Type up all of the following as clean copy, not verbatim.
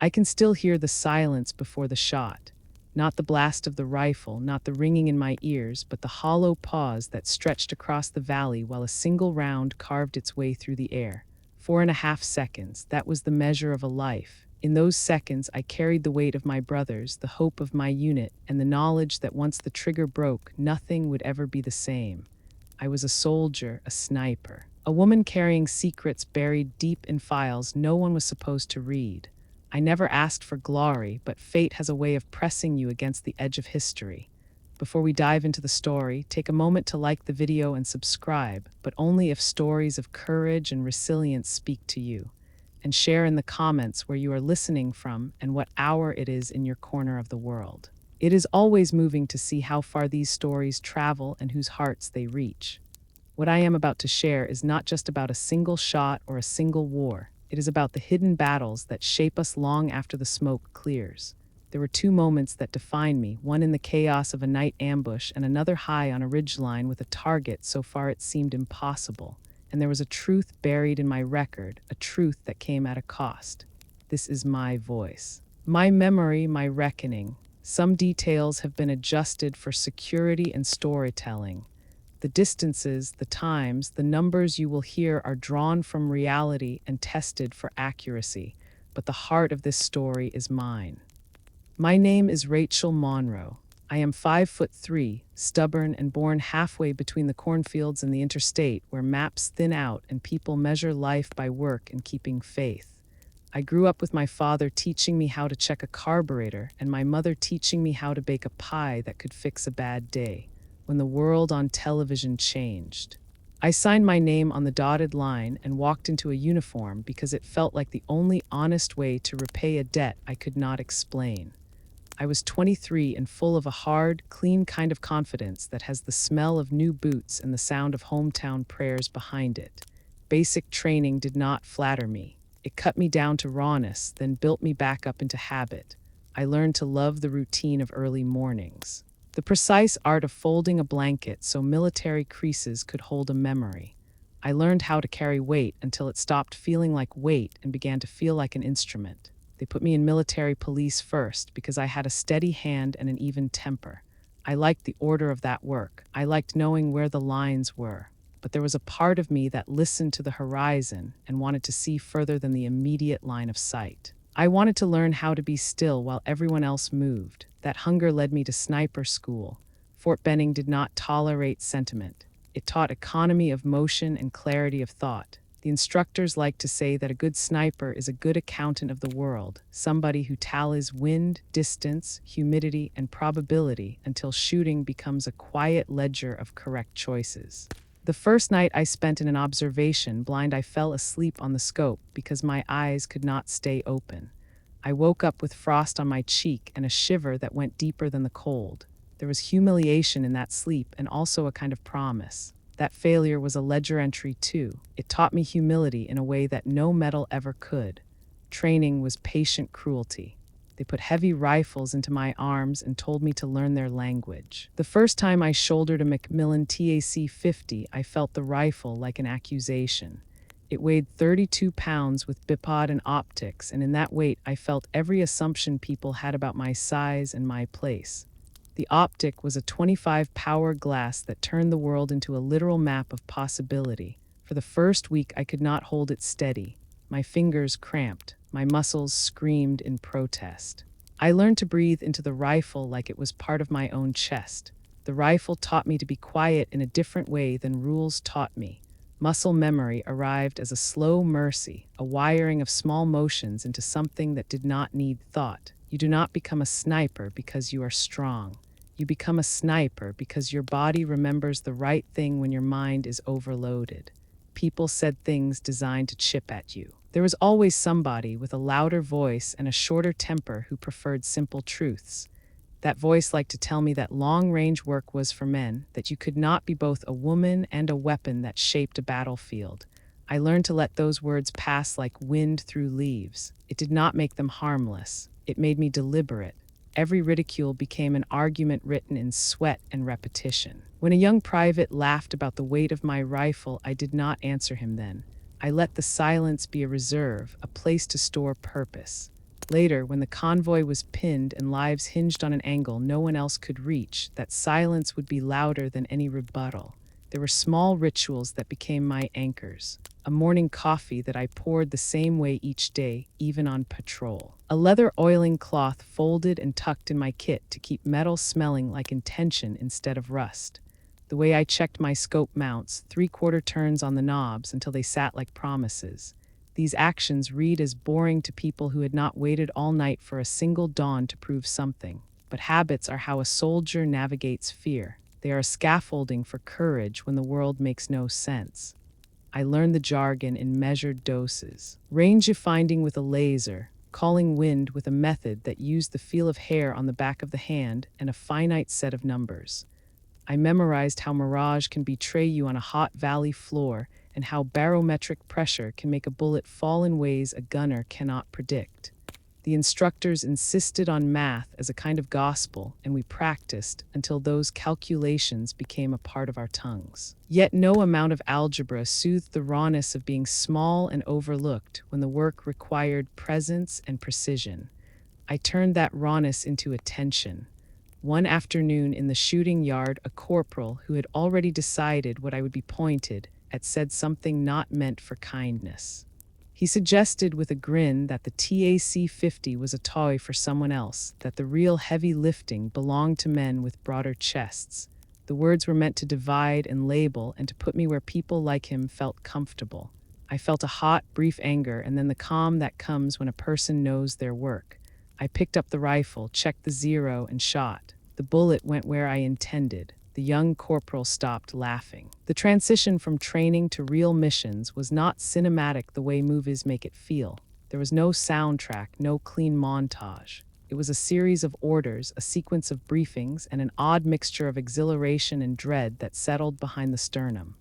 I can still hear the silence before the shot. Not the blast of the rifle, not the ringing in my ears, but the hollow pause that stretched across the valley while a single round carved its way through the air. 4.5 seconds, that was the measure of a life. In those seconds, I carried the weight of my brothers, the hope of my unit, and the knowledge that once the trigger broke, nothing would ever be the same. I was a soldier, a sniper, a woman carrying secrets buried deep in files no one was supposed to read. I never asked for glory, but fate has a way of pressing you against the edge of history. Before we dive into the story, take a moment to like the video and subscribe, but only if stories of courage and resilience speak to you. And share in the comments where you are listening from and what hour it is in your corner of the world. It is always moving to see how far these stories travel and whose hearts they reach. What I am about to share is not just about a single shot or a single war. It is about the hidden battles that shape us long after the smoke clears. There were two moments that defined me, one in the chaos of a night ambush and another high on a ridgeline with a target so far it seemed impossible. And there was a truth buried in my record, a truth that came at a cost. This is my voice. My memory, my reckoning. Some details have been adjusted for security and storytelling. The distances, the times, the numbers you will hear are drawn from reality and tested for accuracy, but the heart of this story is mine. My name is Rachel Monroe. I am 5'3", stubborn and born halfway between the cornfields and the interstate, where maps thin out and people measure life by work and keeping faith. I grew up with my father teaching me how to check a carburetor and my mother teaching me how to bake a pie that could fix a bad day. When the world on television changed, I signed my name on the dotted line and walked into a uniform because it felt like the only honest way to repay a debt I could not explain. I was 23 and full of a hard, clean kind of confidence that has the smell of new boots and the sound of hometown prayers behind it. Basic training did not flatter me. It cut me down to rawness, then built me back up into habit. I learned to love the routine of early mornings. The precise art of folding a blanket so military creases could hold a memory. I learned how to carry weight until it stopped feeling like weight and began to feel like an instrument. They put me in military police first because I had a steady hand and an even temper. I liked the order of that work. I liked knowing where the lines were. But there was a part of me that listened to the horizon and wanted to see further than the immediate line of sight. I wanted to learn how to be still while everyone else moved. That hunger led me to sniper school. Fort Benning did not tolerate sentiment. It taught economy of motion and clarity of thought. The instructors liked to say that a good sniper is a good accountant of the world, somebody who tallies wind, distance, humidity, and probability until shooting becomes a quiet ledger of correct choices. The first night I spent in an observation blind, I fell asleep on the scope because my eyes could not stay open. I woke up with frost on my cheek and a shiver that went deeper than the cold. There was humiliation in that sleep and also a kind of promise. That failure was a ledger entry too. It taught me humility in a way that no medal ever could. Training was patient cruelty. They put heavy rifles into my arms and told me to learn their language. The first time I shouldered a Macmillan TAC-50, I felt the rifle like an accusation. It weighed 32 pounds with bipod and optics, and in that weight I felt every assumption people had about my size and my place. The optic was a 25 power glass that turned the world into a literal map of possibility. For the first week I could not hold it steady. My fingers cramped. My muscles screamed in protest. I learned to breathe into the rifle like it was part of my own chest. The rifle taught me to be quiet in a different way than rules taught me. Muscle memory arrived as a slow mercy, a wiring of small motions into something that did not need thought. You do not become a sniper because you are strong. You become a sniper because your body remembers the right thing when your mind is overloaded. People said things designed to chip at you. There was always somebody with a louder voice and a shorter temper who preferred simple truths. That voice liked to tell me that long-range work was for men, that you could not be both a woman and a weapon that shaped a battlefield. I learned to let those words pass like wind through leaves. It did not make them harmless. It made me deliberate. Every ridicule became an argument written in sweat and repetition. When a young private laughed about the weight of my rifle, I did not answer him then. I let the silence be a reserve, a place to store purpose. Later, when the convoy was pinned and lives hinged on an angle no one else could reach, that silence would be louder than any rebuttal. There were small rituals that became my anchors. A morning coffee that I poured the same way each day, even on patrol. A leather oiling cloth folded and tucked in my kit to keep metal smelling like intention instead of rust. The way I checked my scope mounts, 3/4 turns on the knobs until they sat like promises. These actions read as boring to people who had not waited all night for a single dawn to prove something. But habits are how a soldier navigates fear. They are a scaffolding for courage when the world makes no sense. I learned the jargon in measured doses. Range finding with a laser, calling wind with a method that used the feel of hair on the back of the hand and a finite set of numbers. I memorized how mirage can betray you on a hot valley floor and how barometric pressure can make a bullet fall in ways a gunner cannot predict. The instructors insisted on math as a kind of gospel, and we practiced until those calculations became a part of our tongues. Yet no amount of algebra soothed the rawness of being small and overlooked when the work required presence and precision. I turned that rawness into attention. One afternoon in the shooting yard, a corporal who had already decided what I would be pointed at said something not meant for kindness. He suggested with a grin that the TAC-50 was a toy for someone else, that the real heavy lifting belonged to men with broader chests. The words were meant to divide and label and to put me where people like him felt comfortable. I felt a hot, brief anger and then the calm that comes when a person knows their work. I picked up the rifle, checked the zero, and shot. The bullet went where I intended. The young corporal stopped laughing. The transition from training to real missions was not cinematic the way movies make it feel. There was no soundtrack, no clean montage. It was a series of orders, a sequence of briefings, and an odd mixture of exhilaration and dread that settled behind the sternum.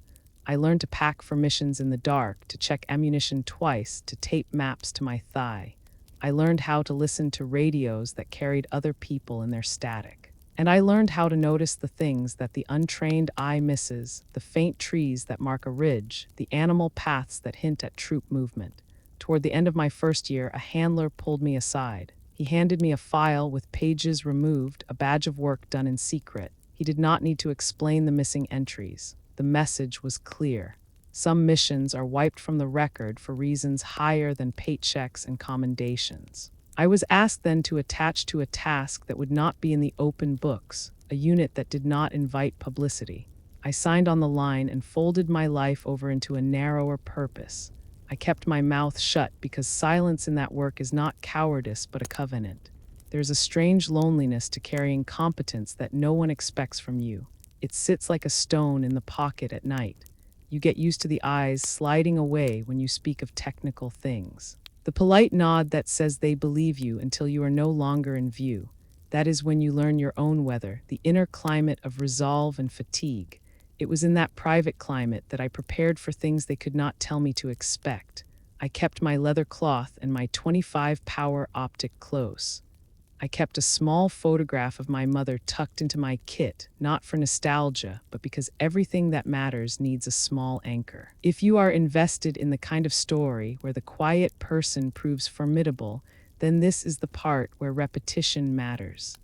I learned to pack for missions in the dark, to check ammunition twice, to tape maps to my thigh. I learned how to listen to radios that carried other people in their static. And I learned how to notice the things that the untrained eye misses, the faint trees that mark a ridge, the animal paths that hint at troop movement. Toward the end of my first year, a handler pulled me aside. He handed me a file with pages removed, a badge of work done in secret. He did not need to explain the missing entries. The message was clear. Some missions are wiped from the record for reasons higher than paychecks and commendations. I was asked then to attach to a task that would not be in the open books, a unit that did not invite publicity. I signed on the line and folded my life over into a narrower purpose. I kept my mouth shut because silence in that work is not cowardice but a covenant. There's a strange loneliness to carrying competence that no one expects from you. It sits like a stone in the pocket at night. You get used to the eyes sliding away when you speak of technical things. The polite nod that says they believe you until you are no longer in view. That is when you learn your own weather, the inner climate of resolve and fatigue. It was in that private climate that I prepared for things they could not tell me to expect. I kept my leather cloth and my 25 power optic close. I kept a small photograph of my mother tucked into my kit, not for nostalgia, but because everything that matters needs a small anchor. If you are invested in the kind of story where the quiet person proves formidable, then this is the part where repetition matters.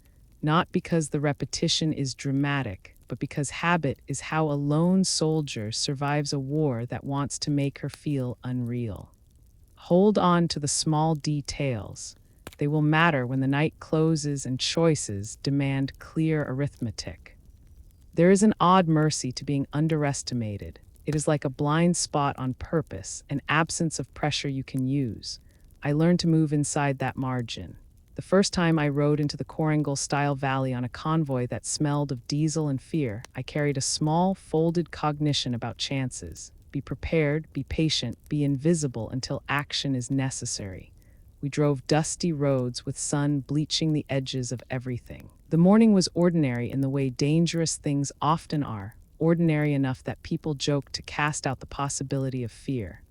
Not because the repetition is dramatic, but because habit is how a lone soldier survives a war that wants to make her feel unreal. Hold on to the small details. They will matter when the night closes and choices demand clear arithmetic. There is an odd mercy to being underestimated. It is like a blind spot on purpose, an absence of pressure you can use. I learned to move inside that margin. The first time I rode into the Korangal-style valley on a convoy that smelled of diesel and fear, I carried a small, folded cognition about chances. Be prepared, be patient, be invisible until action is necessary. We drove dusty roads with sun bleaching the edges of everything. The morning was ordinary in the way dangerous things often are, ordinary enough that people joked to cast out the possibility of fear.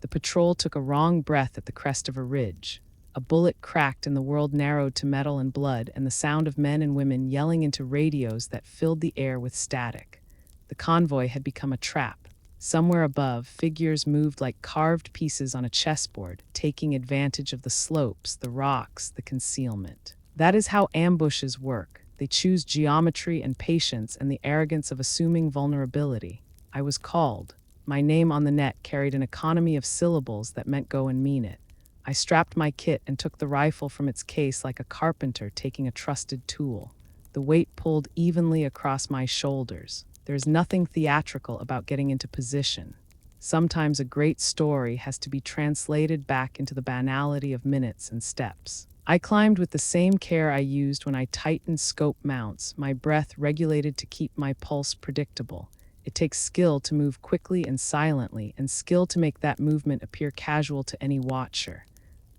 The patrol took a wrong breath at the crest of a ridge. A bullet cracked and the world narrowed to metal and blood and the sound of men and women yelling into radios that filled the air with static. The convoy had become a trap. Somewhere above, figures moved like carved pieces on a chessboard, taking advantage of the slopes, the rocks, the concealment. That is how ambushes work. They choose geometry and patience and the arrogance of assuming vulnerability. I was called. My name on the net carried an economy of syllables that meant go and mean it. I strapped my kit and took the rifle from its case like a carpenter taking a trusted tool. The weight pulled evenly across my shoulders. There is nothing theatrical about getting into position. Sometimes a great story has to be translated back into the banality of minutes and steps. I climbed with the same care I used when I tightened scope mounts, my breath regulated to keep my pulse predictable. It takes skill to move quickly and silently, and skill to make that movement appear casual to any watcher.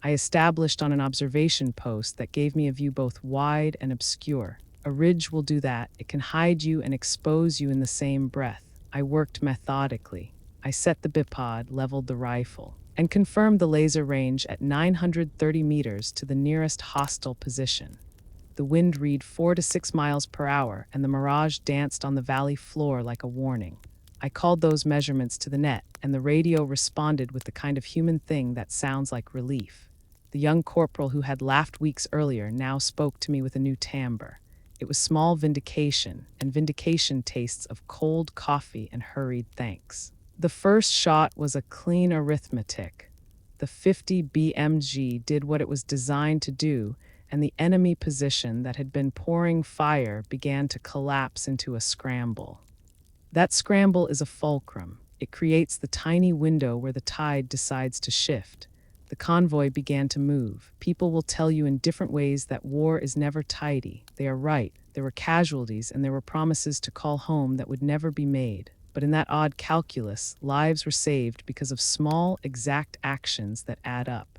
I established on an observation post that gave me a view both wide and obscure. A ridge will do that. It can hide you and expose you in the same breath. I worked methodically. I set the bipod, leveled the rifle, and confirmed the laser range at 930 meters to the nearest hostile position. The wind read 4 to 6 miles per hour, and the mirage danced on the valley floor like a warning. I called those measurements to the net, and the radio responded with the kind of human thing that sounds like relief. The young corporal who had laughed weeks earlier now spoke to me with a new timbre. It was small vindication, and vindication tastes of cold coffee and hurried thanks. The first shot was a clean arithmetic. The 50 BMG did what it was designed to do, and the enemy position that had been pouring fire began to collapse into a scramble. That scramble is a fulcrum. It creates the tiny window where the tide decides to shift. The convoy began to move. People will tell you in different ways that war is never tidy. They are right. There were casualties and there were promises to call home that would never be made. But in that odd calculus, lives were saved because of small, exact actions that add up.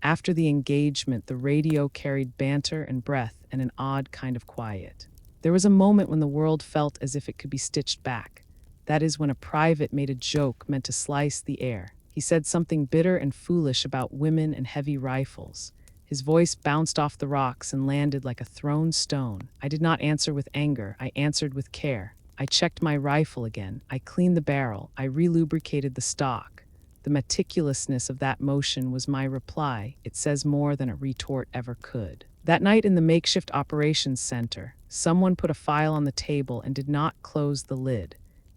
After the engagement, the radio carried banter and breath and an odd kind of quiet. There was a moment when the world felt as if it could be stitched back. That is when a private made a joke meant to slice the air. He said something bitter and foolish about women and heavy rifles. His voice bounced off the rocks and landed like a thrown stone. I did not answer with anger. I answered with care. I checked my rifle again. I cleaned the barrel. I relubricated the stock. The meticulousness of that motion was my reply. It says more than a retort ever could. That night in the makeshift operations center, someone put a file on the table and did not close the lid.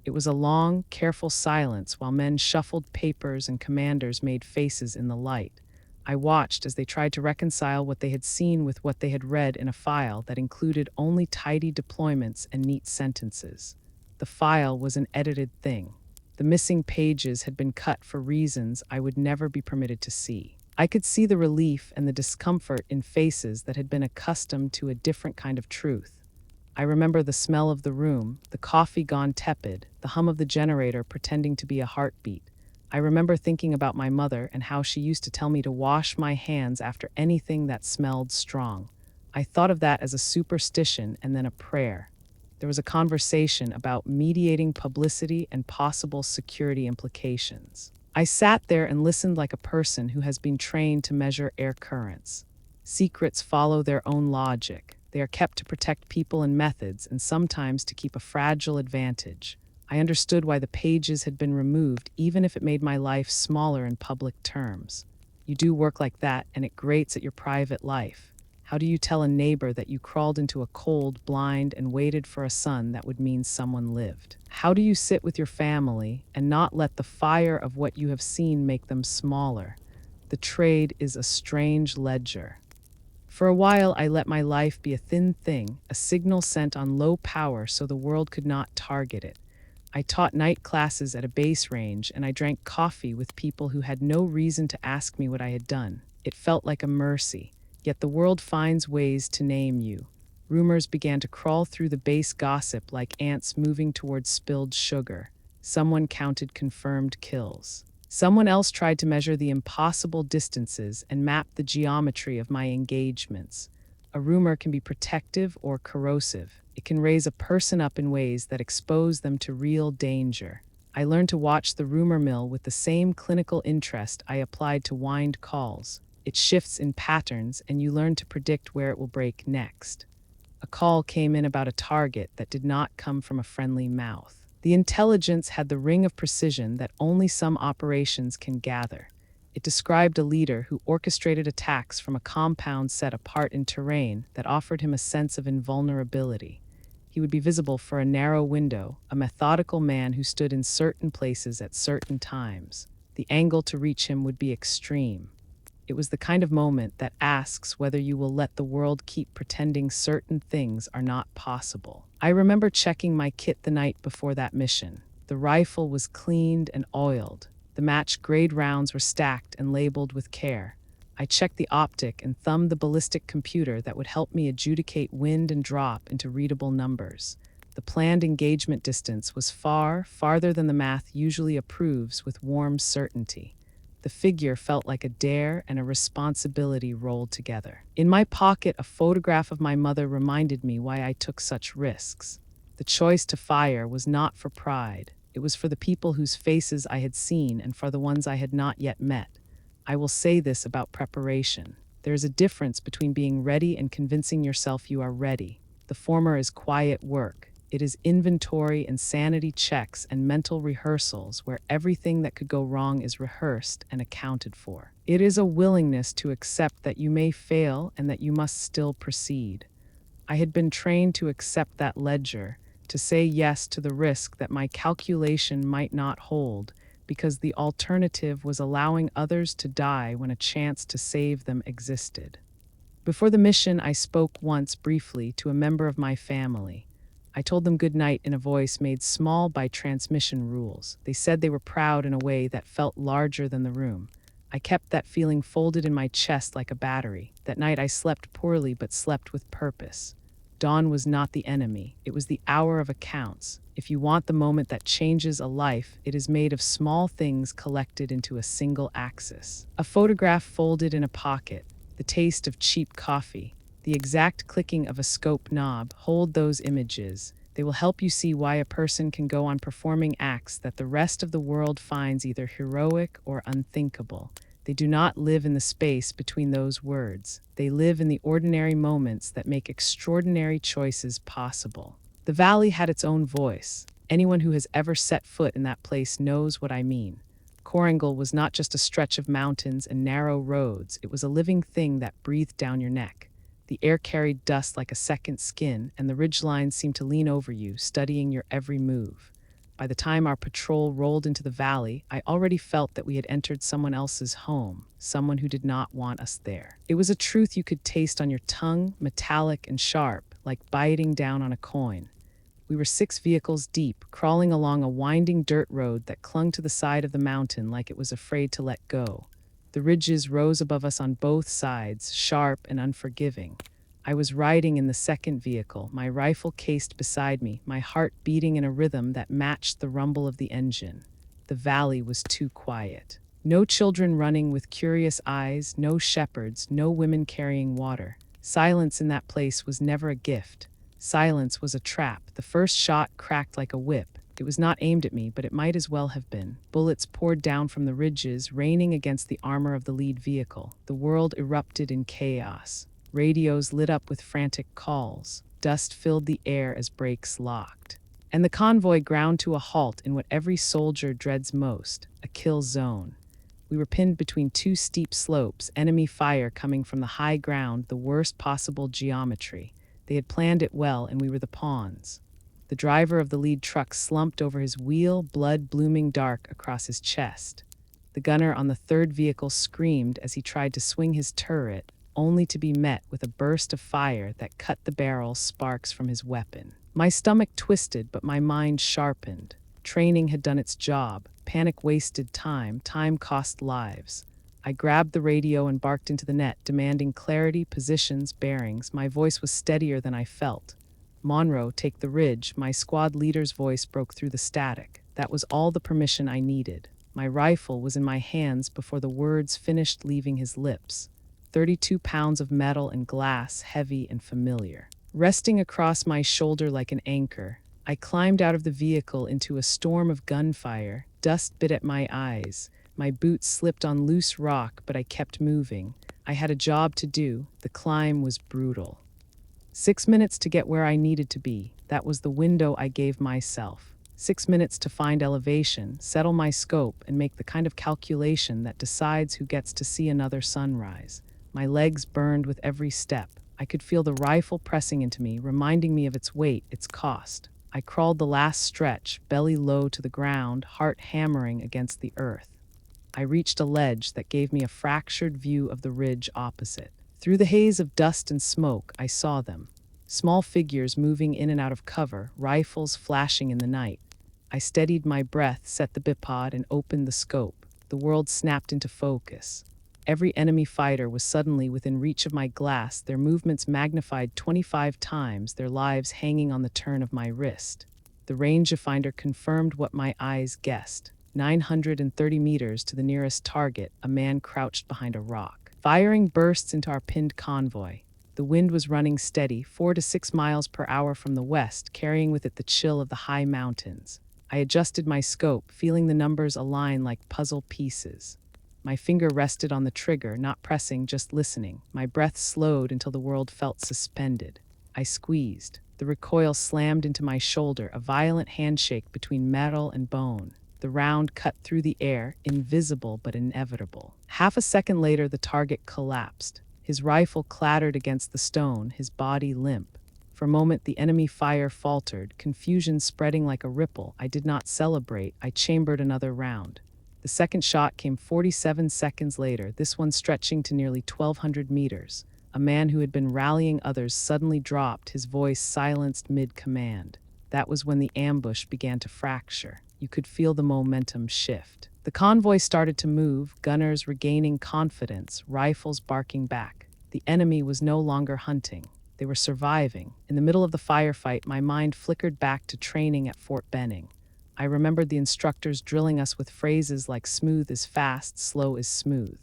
It was a long, careful silence while men shuffled papers and commanders made faces in the light. I watched as they tried to reconcile what they had seen with what they had read in a file that included only tidy deployments and neat sentences. The file was an edited thing. The missing pages had been cut for reasons I would never be permitted to see. I could see the relief and the discomfort in faces that had been accustomed to a different kind of truth. I remember the smell of the room, the coffee gone tepid, the hum of the generator pretending to be a heartbeat. I remember thinking about my mother and how she used to tell me to wash my hands after anything that smelled strong. I thought of that as a superstition and then a prayer. There was a conversation about mediating publicity and possible security implications. I sat there and listened like a person who has been trained to measure air currents. Secrets follow their own logic. They are kept to protect people and methods, and sometimes to keep a fragile advantage. I understood why the pages had been removed, even if it made my life smaller in public terms. You do work like that, and it grates at your private life. How do you tell a neighbor that you crawled into a cold blind and waited for a sun that would mean someone lived? How do you sit with your family and not let the fire of what you have seen make them smaller? The trade is a strange ledger. For a while, I let my life be a thin thing, a signal sent on low power so the world could not target it. I taught night classes at a base range, and I drank coffee with people who had no reason to ask me what I had done. It felt like a mercy. Yet the world finds ways to name you. Rumors began to crawl through the base gossip like ants moving towards spilled sugar. Someone counted confirmed kills. Someone else tried to measure the impossible distances and map the geometry of my engagements. A rumor can be protective or corrosive. It can raise a person up in ways that expose them to real danger. I learned to watch the rumor mill with the same clinical interest I applied to wind calls. It shifts in patterns, and you learn to predict where it will break next. A call came in about a target that did not come from a friendly mouth. The intelligence had the ring of precision that only some operations can gather. It described a leader who orchestrated attacks from a compound set apart in terrain that offered him a sense of invulnerability. He would be visible for a narrow window, a methodical man who stood in certain places at certain times. The angle to reach him would be extreme. It was the kind of moment that asks whether you will let the world keep pretending certain things are not possible. I remember checking my kit the night before that mission. The rifle was cleaned and oiled. The match-grade rounds were stacked and labeled with care. I checked the optic and thumbed the ballistic computer that would help me adjudicate wind and drop into readable numbers. The planned engagement distance was farther than the math usually approves with warm certainty. The figure felt like a dare and a responsibility rolled together. In my pocket, a photograph of my mother reminded me why I took such risks. The choice to fire was not for pride. It was for the people whose faces I had seen and for the ones I had not yet met. I will say this about preparation. There is a difference between being ready and convincing yourself you are ready. The former is quiet work. It is inventory and sanity checks and mental rehearsals where everything that could go wrong is rehearsed and accounted for. It is a willingness to accept that you may fail and that you must still proceed. I had been trained to accept that ledger, to say yes to the risk that my calculation might not hold, because the alternative was allowing others to die when a chance to save them existed. Before the mission, I spoke once briefly to a member of my family. I told them good night in a voice made small by transmission rules. They said they were proud in a way that felt larger than the room. I kept that feeling folded in my chest like a battery. That night I slept poorly but slept with purpose. Dawn was not the enemy. It was the hour of accounts. If you want the moment that changes a life, it is made of small things collected into a single axis. A photograph folded in a pocket, the taste of cheap coffee, the exact clicking of a scope knob. Hold those images. They will help you see why a person can go on performing acts that the rest of the world finds either heroic or unthinkable. They do not live in the space between those words. They live in the ordinary moments that make extraordinary choices possible. The valley had its own voice. Anyone who has ever set foot in that place knows what I mean. Korangal was not just a stretch of mountains and narrow roads. It was a living thing that breathed down your neck. The air carried dust like a second skin, and the ridgelines seemed to lean over you, studying your every move. By the time our patrol rolled into the valley, I already felt that we had entered someone else's home, someone who did not want us there. It was a truth you could taste on your tongue, metallic and sharp, like biting down on a coin. We were 6 vehicles deep, crawling along a winding dirt road that clung to the side of the mountain like it was afraid to let go. The ridges rose above us on both sides, sharp and unforgiving. I was riding in the second vehicle, my rifle cased beside me, my heart beating in a rhythm that matched the rumble of the engine. The valley was too quiet. No children running with curious eyes, no shepherds, no women carrying water. Silence in that place was never a gift. Silence was a trap. The first shot cracked like a whip. It was not aimed at me, but it might as well have been. Bullets poured down from the ridges, raining against the armor of the lead vehicle. The world erupted in chaos. Radios lit up with frantic calls. Dust filled the air as brakes locked. And the convoy ground to a halt in what every soldier dreads most, a kill zone. We were pinned between 2 steep slopes, enemy fire coming from the high ground, the worst possible geometry. They had planned it well, and we were the pawns. The driver of the lead truck slumped over his wheel, blood blooming dark across his chest. The gunner on the third vehicle screamed as he tried to swing his turret, only to be met with a burst of fire that cut the barrel sparks from his weapon. My stomach twisted, but my mind sharpened. Training had done its job. Panic wasted time. Time cost lives. I grabbed the radio and barked into the net, demanding clarity, positions, bearings. My voice was steadier than I felt. "Monroe, take the ridge." My squad leader's voice broke through the static. That was all the permission I needed. My rifle was in my hands before the words finished leaving his lips. 32 pounds of metal and glass, heavy and familiar. Resting across my shoulder like an anchor, I climbed out of the vehicle into a storm of gunfire. Dust bit at my eyes. My boots slipped on loose rock, but I kept moving. I had a job to do. The climb was brutal. 6 minutes to get where I needed to be. That was the window I gave myself. 6 minutes to find elevation, settle my scope, and make the kind of calculation that decides who gets to see another sunrise. My legs burned with every step. I could feel the rifle pressing into me, reminding me of its weight, its cost. I crawled the last stretch, belly low to the ground, heart hammering against the earth. I reached a ledge that gave me a fractured view of the ridge opposite. Through the haze of dust and smoke, I saw them. Small figures moving in and out of cover, rifles flashing in the night. I steadied my breath, set the bipod, and opened the scope. The world snapped into focus. Every enemy fighter was suddenly within reach of my glass, their movements magnified 25 times, their lives hanging on the turn of my wrist. The rangefinder confirmed what my eyes guessed. 930 meters to the nearest target, a man crouched behind a rock. Firing bursts into our pinned convoy. The wind was running steady, 4 to 6 miles per hour from the west, carrying with it the chill of the high mountains. I adjusted my scope, feeling the numbers align like puzzle pieces. My finger rested on the trigger, not pressing, just listening. My breath slowed until the world felt suspended. I squeezed. The recoil slammed into my shoulder, a violent handshake between metal and bone. The round cut through the air, invisible but inevitable. Half a second later, the target collapsed. His rifle clattered against the stone, his body limp. For a moment, the enemy fire faltered, confusion spreading like a ripple. I did not celebrate. I chambered another round. The second shot came 47 seconds later, this one stretching to nearly 1,200 meters. A man who had been rallying others suddenly dropped, his voice silenced mid-command. That was when the ambush began to fracture. You could feel the momentum shift. The convoy started to move, gunners regaining confidence, rifles barking back. The enemy was no longer hunting. They were surviving. In the middle of the firefight, my mind flickered back to training at Fort Benning. I remembered the instructors drilling us with phrases like smooth is fast, slow is smooth.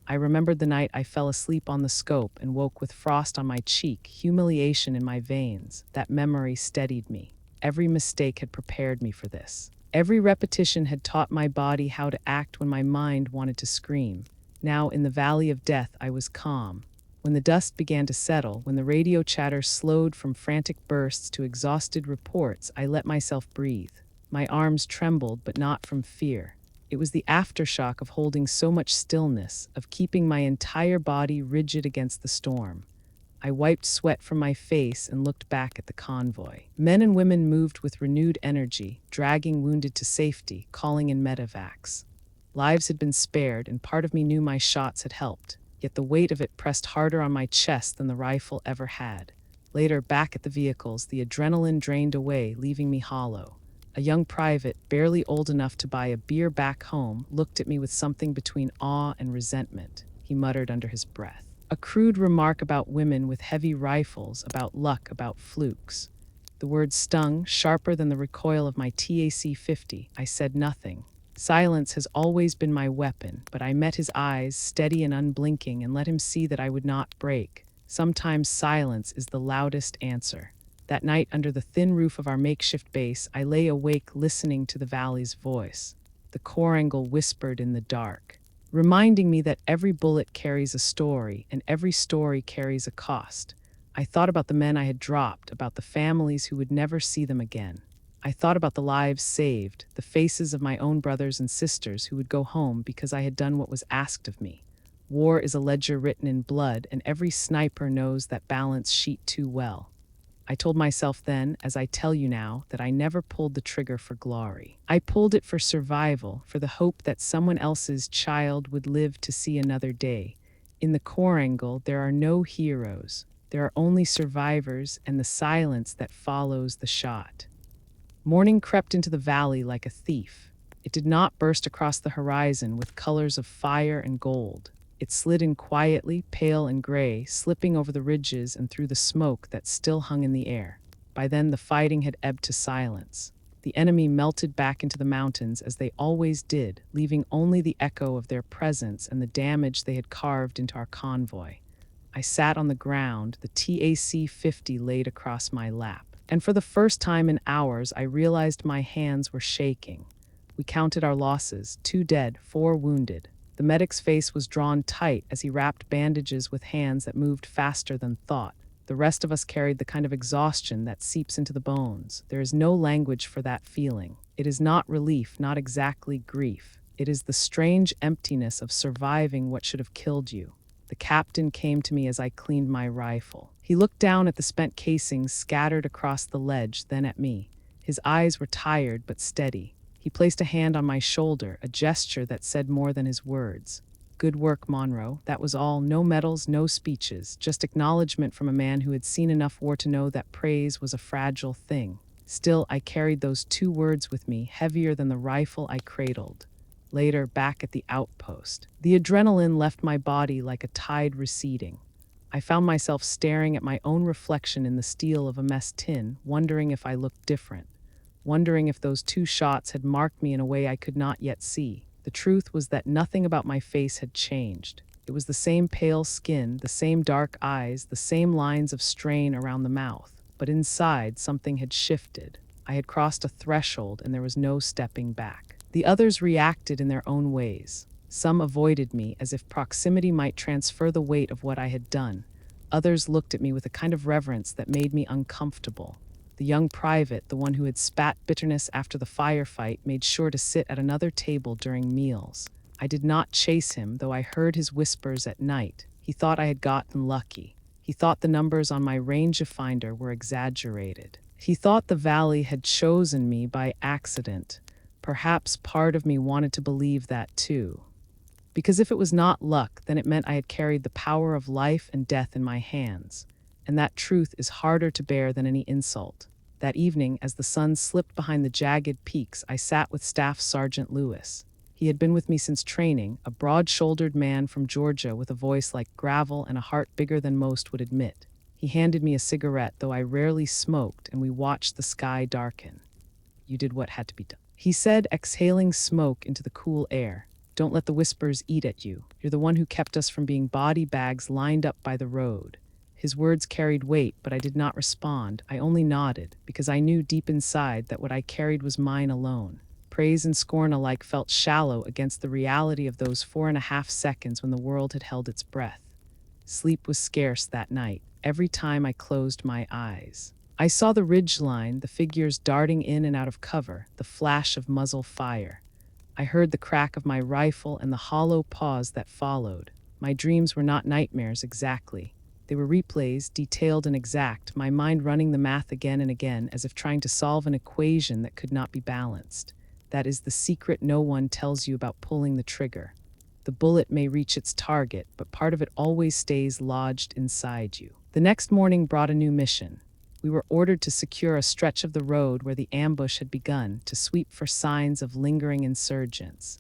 I remembered the night I fell asleep on the scope and woke with frost on my cheek, humiliation in my veins. That memory steadied me. Every mistake had prepared me for this. Every repetition had taught my body how to act when my mind wanted to scream. Now, in the valley of death, I was calm. When the dust began to settle, when the radio chatter slowed from frantic bursts to exhausted reports, I let myself breathe. My arms trembled, but not from fear. It was the aftershock of holding so much stillness, of keeping my entire body rigid against the storm. I wiped sweat from my face and looked back at the convoy. Men and women moved with renewed energy, dragging wounded to safety, calling in medevacs. Lives had been spared, and part of me knew my shots had helped. Yet the weight of it pressed harder on my chest than the rifle ever had. Later, back at the vehicles, the adrenaline drained away, leaving me hollow. A young private, barely old enough to buy a beer back home, looked at me with something between awe and resentment. He muttered under his breath. A crude remark about women with heavy rifles, about luck, about flukes. The words stung, sharper than the recoil of my TAC-50. I said nothing. Silence has always been my weapon, but I met his eyes, steady and unblinking, and let him see that I would not break. Sometimes silence is the loudest answer. That night, under the thin roof of our makeshift base, I lay awake listening to the valley's voice. The korangal whispered in the dark, reminding me that every bullet carries a story, and every story carries a cost. I thought about the men I had dropped, about the families who would never see them again. I thought about the lives saved, the faces of my own brothers and sisters who would go home because I had done what was asked of me. War is a ledger written in blood, and every sniper knows that balance sheet too well. I told myself then, as I tell you now, that I never pulled the trigger for glory. I pulled it for survival, for the hope that someone else's child would live to see another day. In the korangal, there are no heroes. There are only survivors and the silence that follows the shot. Morning crept into the valley like a thief. It did not burst across the horizon with colors of fire and gold. It slid in quietly, pale and gray, slipping over the ridges and through the smoke that still hung in the air. By then, the fighting had ebbed to silence. The enemy melted back into the mountains as they always did, leaving only the echo of their presence and the damage they had carved into our convoy. I sat on the ground, the TAC-50 laid across my lap. And for the first time in hours, I realized my hands were shaking. We counted our losses, 2 dead, 4 wounded. The medic's face was drawn tight as he wrapped bandages with hands that moved faster than thought. The rest of us carried the kind of exhaustion that seeps into the bones. There is no language for that feeling. It is not relief, not exactly grief. It is the strange emptiness of surviving what should have killed you. The captain came to me as I cleaned my rifle. He looked down at the spent casings scattered across the ledge, then at me. His eyes were tired but steady. He placed a hand on my shoulder, a gesture that said more than his words. "Good work, Monroe." That was all. No medals, no speeches, just acknowledgement from a man who had seen enough war to know that praise was a fragile thing. Still, I carried those 2 words with me, heavier than the rifle I cradled. Later, back at the outpost, the adrenaline left my body like a tide receding. I found myself staring at my own reflection in the steel of a mess tin, wondering if I looked different, wondering if those 2 shots had marked me in a way I could not yet see. The truth was that nothing about my face had changed. It was the same pale skin, the same dark eyes, the same lines of strain around the mouth. But inside, something had shifted. I had crossed a threshold and there was no stepping back. The others reacted in their own ways. Some avoided me as if proximity might transfer the weight of what I had done. Others looked at me with a kind of reverence that made me uncomfortable. The young private, the one who had spat bitterness after the firefight, made sure to sit at another table during meals. I did not chase him, though I heard his whispers at night. He thought I had gotten lucky. He thought the numbers on my rangefinder were exaggerated. He thought the valley had chosen me by accident. Perhaps part of me wanted to believe that too. Because if it was not luck, then it meant I had carried the power of life and death in my hands. And that truth is harder to bear than any insult. That evening, as the sun slipped behind the jagged peaks, I sat with Staff Sergeant Lewis. He had been with me since training, a broad-shouldered man from Georgia with a voice like gravel and a heart bigger than most would admit. He handed me a cigarette, though I rarely smoked, and we watched the sky darken. "You did what had to be done," he said, exhaling smoke into the cool air. "Don't let the whispers eat at you. You're the one who kept us from being body bags lined up by the road." His words carried weight, but I did not respond. I only nodded, because I knew deep inside that what I carried was mine alone. Praise and scorn alike felt shallow against the reality of those 4.5 seconds when the world had held its breath. Sleep was scarce that night, every time I closed my eyes. I saw the ridgeline, the figures darting in and out of cover, the flash of muzzle fire. I heard the crack of my rifle and the hollow pause that followed. My dreams were not nightmares exactly. They were replays, detailed and exact, my mind running the math again and again as if trying to solve an equation that could not be balanced. That is the secret no one tells you about pulling the trigger. The bullet may reach its target, but part of it always stays lodged inside you. The next morning brought a new mission. We were ordered to secure a stretch of the road where the ambush had begun, to sweep for signs of lingering insurgents.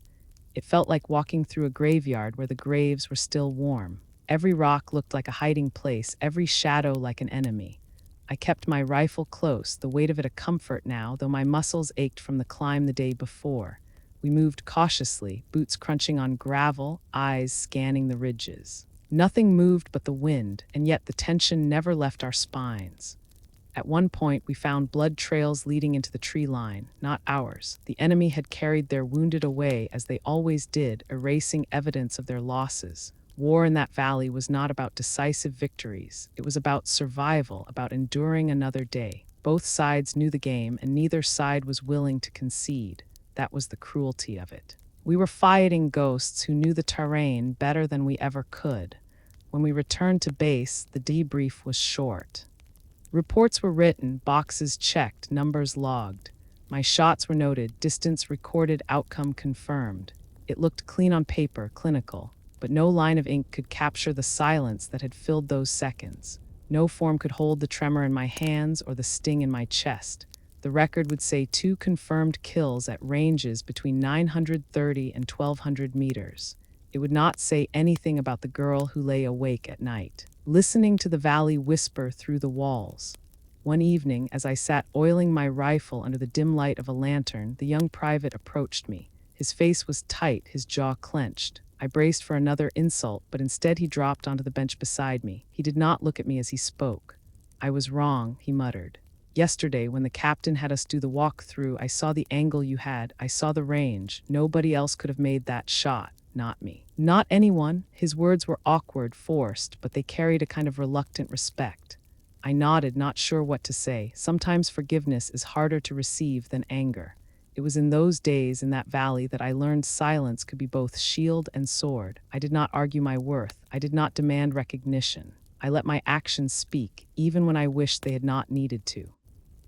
It felt like walking through a graveyard where the graves were still warm. Every rock looked like a hiding place, every shadow like an enemy. I kept my rifle close, the weight of it a comfort now, though my muscles ached from the climb the day before. We moved cautiously, boots crunching on gravel, eyes scanning the ridges. Nothing moved but the wind, and yet the tension never left our spines. At one point, we found blood trails leading into the tree line, not ours. The enemy had carried their wounded away, as they always did, erasing evidence of their losses. War in that valley was not about decisive victories. It was about survival, about enduring another day. Both sides knew the game, and neither side was willing to concede. That was the cruelty of it. We were fighting ghosts who knew the terrain better than we ever could. When we returned to base, the debrief was short. Reports were written, boxes checked, numbers logged. My shots were noted, distance recorded, outcome confirmed. It looked clean on paper, clinical. But no line of ink could capture the silence that had filled those seconds. No form could hold the tremor in my hands or the sting in my chest. The record would say 2 confirmed kills at ranges between 930 and 1,200 meters. It would not say anything about the girl who lay awake at night, listening to the valley whisper through the walls. One evening, as I sat oiling my rifle under the dim light of a lantern, the young private approached me. His face was tight, his jaw clenched. I braced for another insult, but instead he dropped onto the bench beside me. He did not look at me as he spoke. "I was wrong," he muttered. "Yesterday, when the captain had us do the walk-through, I saw the angle you had. I saw the range. Nobody else could have made that shot. Not me. Not anyone." His words were awkward, forced, but they carried a kind of reluctant respect. I nodded, not sure what to say. Sometimes forgiveness is harder to receive than anger. It was in those days in that valley that I learned silence could be both shield and sword. I did not argue my worth. I did not demand recognition. I let my actions speak, even when I wished they had not needed to.